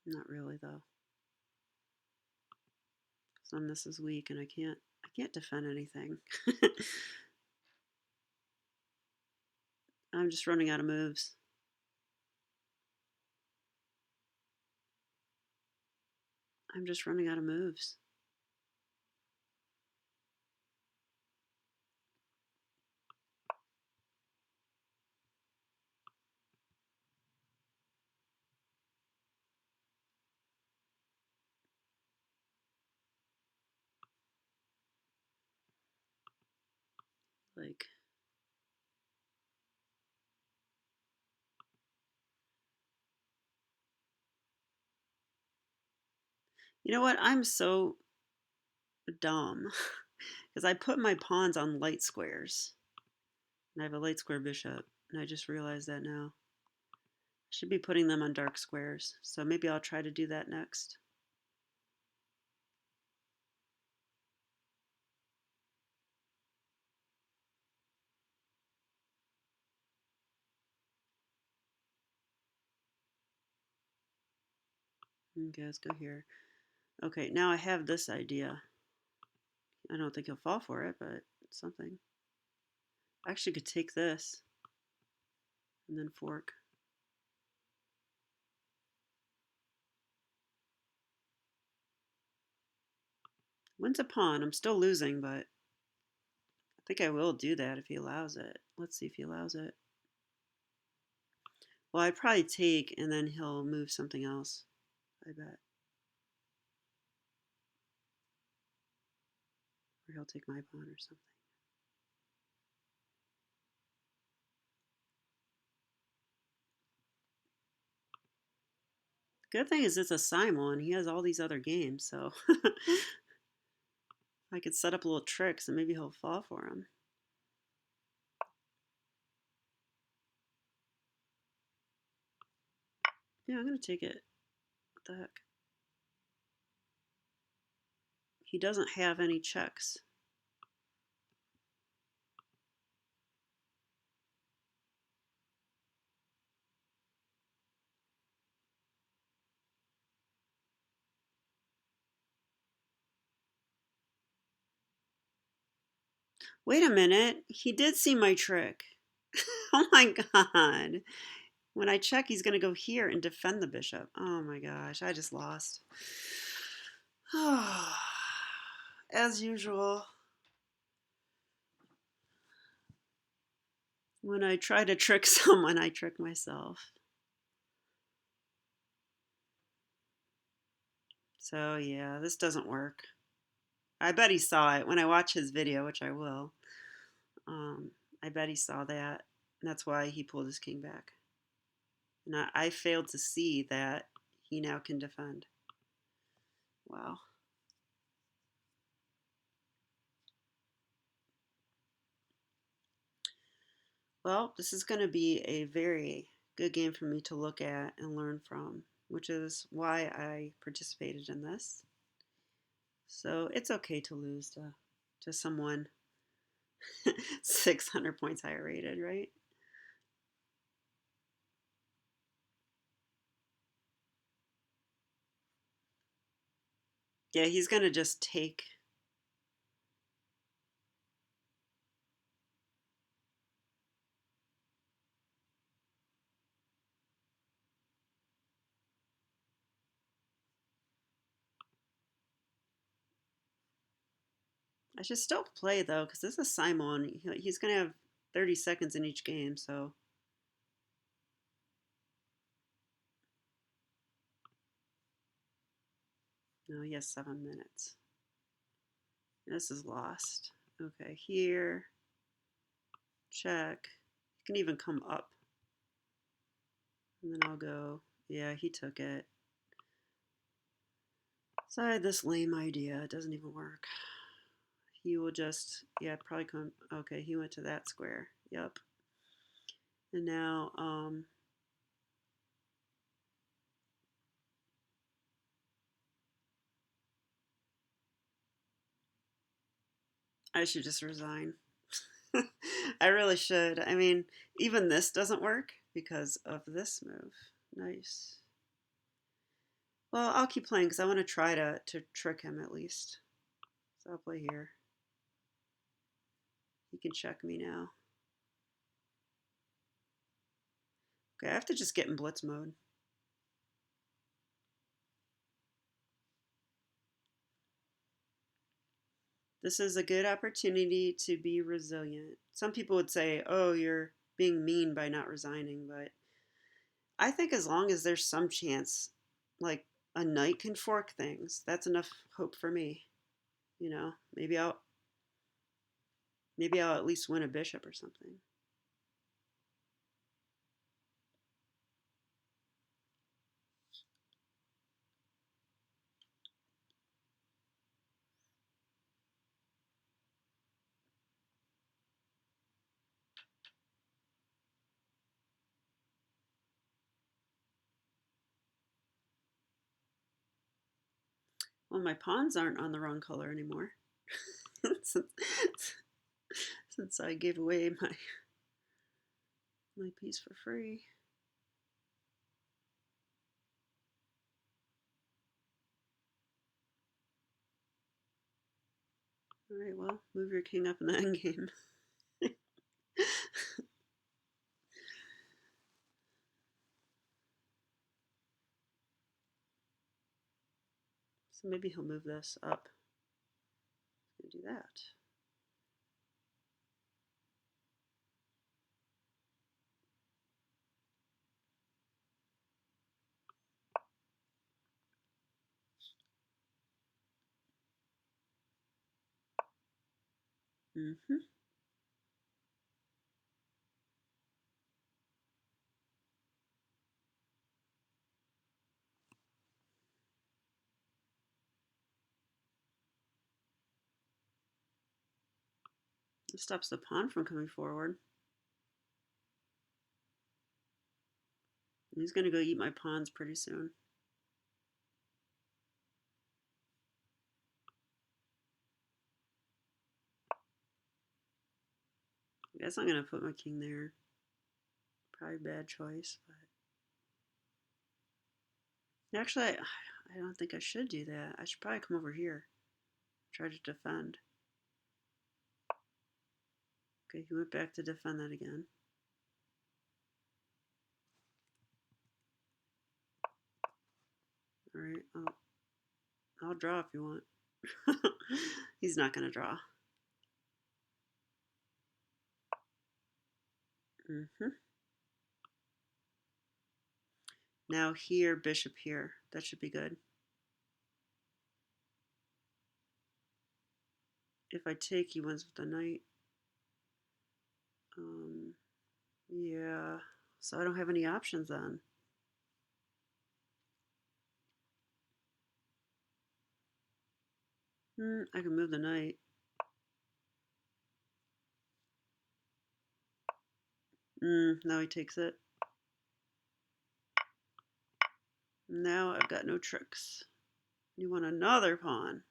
Speaker 1: Not really though. Then this is weak and I can't defend anything. I'm just running out of moves. I'm just running out of moves. Like, you know what? I'm so dumb because I put my pawns on light squares. And I have a light square bishop, and I just realized that now. I should be putting them on dark squares, so maybe I'll try to do that next. Okay, let's go here. Okay, now I have this idea. I don't think he'll fall for it, but it's something. I actually could take this and then fork. Wins a pawn. I'm still losing, but I think I will do that if he allows it. Let's see if he allows it. Well, I'd probably take, and then he'll move something else, I bet. Or he'll take my pawn or something. The good thing is it's a Simul, and he has all these other games, so I could set up little tricks, and maybe he'll fall for them. Yeah, I'm going to take it. What the heck? He doesn't have any checks. Wait a minute. He did see my trick. Oh my god. When I check, he's going to go here and defend the bishop. Oh my gosh. I just lost. As usual. When I try to trick someone, I trick myself. So yeah, this doesn't work. I bet he saw it when I watch his video, which I will. Um, I bet he saw that. And that's why he pulled his king back. And I failed to see that he now can defend. Wow. Well, this is going to be a very good game for me to look at and learn from, which is why I participated in this. So it's okay to lose to someone 600 points higher rated, right? Yeah, he's going to just take. I should still play, though, because this is Simon. He's going to have 30 seconds in each game, so. No, he has 7 minutes. This is lost. Okay, here. Check. You can even come up. And then I'll go. Yeah, he took it. So I had this lame idea. It doesn't even work. He will just, yeah, probably come. Okay, he went to that square. Yep. And now, I should just resign. I really should. I mean, even this doesn't work because of this move. Nice. Well, I'll keep playing because I want to try to trick him at least. So I'll play here. He can check me now. Okay, I have to just get in blitz mode. This is a good opportunity to be resilient. Some people would say, oh, you're being mean by not resigning, but I think as long as there's some chance, like a knight can fork things, that's enough hope for me. You know, maybe I'll at least win a bishop or something. Well, my pawns aren't on the wrong color anymore. since, since I gave away my piece for free. All right, well, move your king up in the endgame. So maybe he'll move this up. He's gonna do that. Mm-hmm. It stops the pawn from coming forward. He's gonna go eat my pawns pretty soon. I guess I'm gonna put my king there. Probably a bad choice, but actually, I don't think I should do that. I should probably come over here, try to defend. Okay, he went back to defend that again. All right, I'll draw if you want. He's not gonna draw. Mm-hmm. Now here, bishop here. That should be good. If I take, he wins with the knight. Yeah, so I don't have any options then. I can move the knight. Now he takes it. Now I've got no tricks. You want another pawn.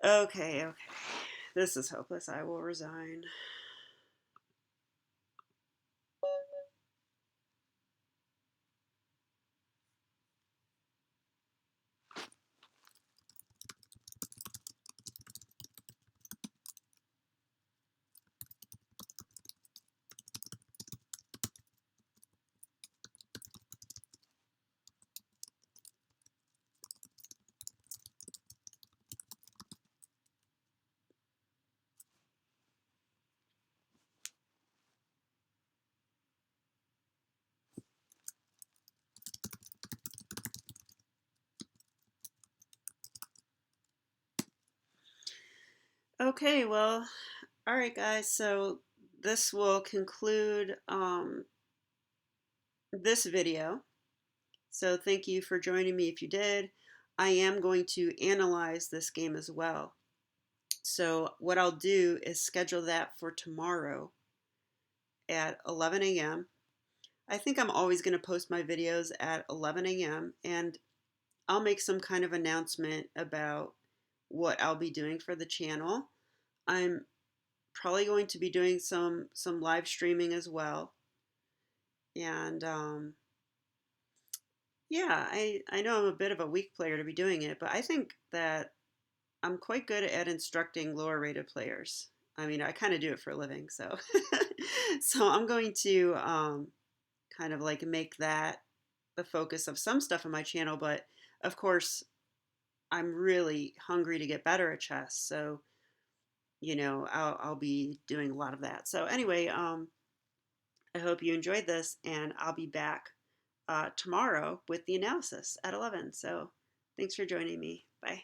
Speaker 1: Okay. This is hopeless. I will resign. Okay, well, all right, guys. So this will conclude this video. So thank you for joining me if you did. I am going to analyze this game as well. So what I'll do is schedule that for tomorrow at 11 a.m. I think I'm always going to post my videos at 11 a.m. and I'll make some kind of announcement about what I'll be doing for the channel. I'm probably going to be doing some live streaming as well. And yeah, I know I'm a bit of a weak player to be doing it, but I think that I'm quite good at instructing lower rated players. I mean, I kind of do it for a living, so so I'm going to kind of like make that the focus of some stuff on my channel. But of course, I'm really hungry to get better at chess, so I'll be doing a lot of that. So anyway, I hope you enjoyed this, and I'll be back tomorrow with the analysis at 11. So thanks for joining me. Bye.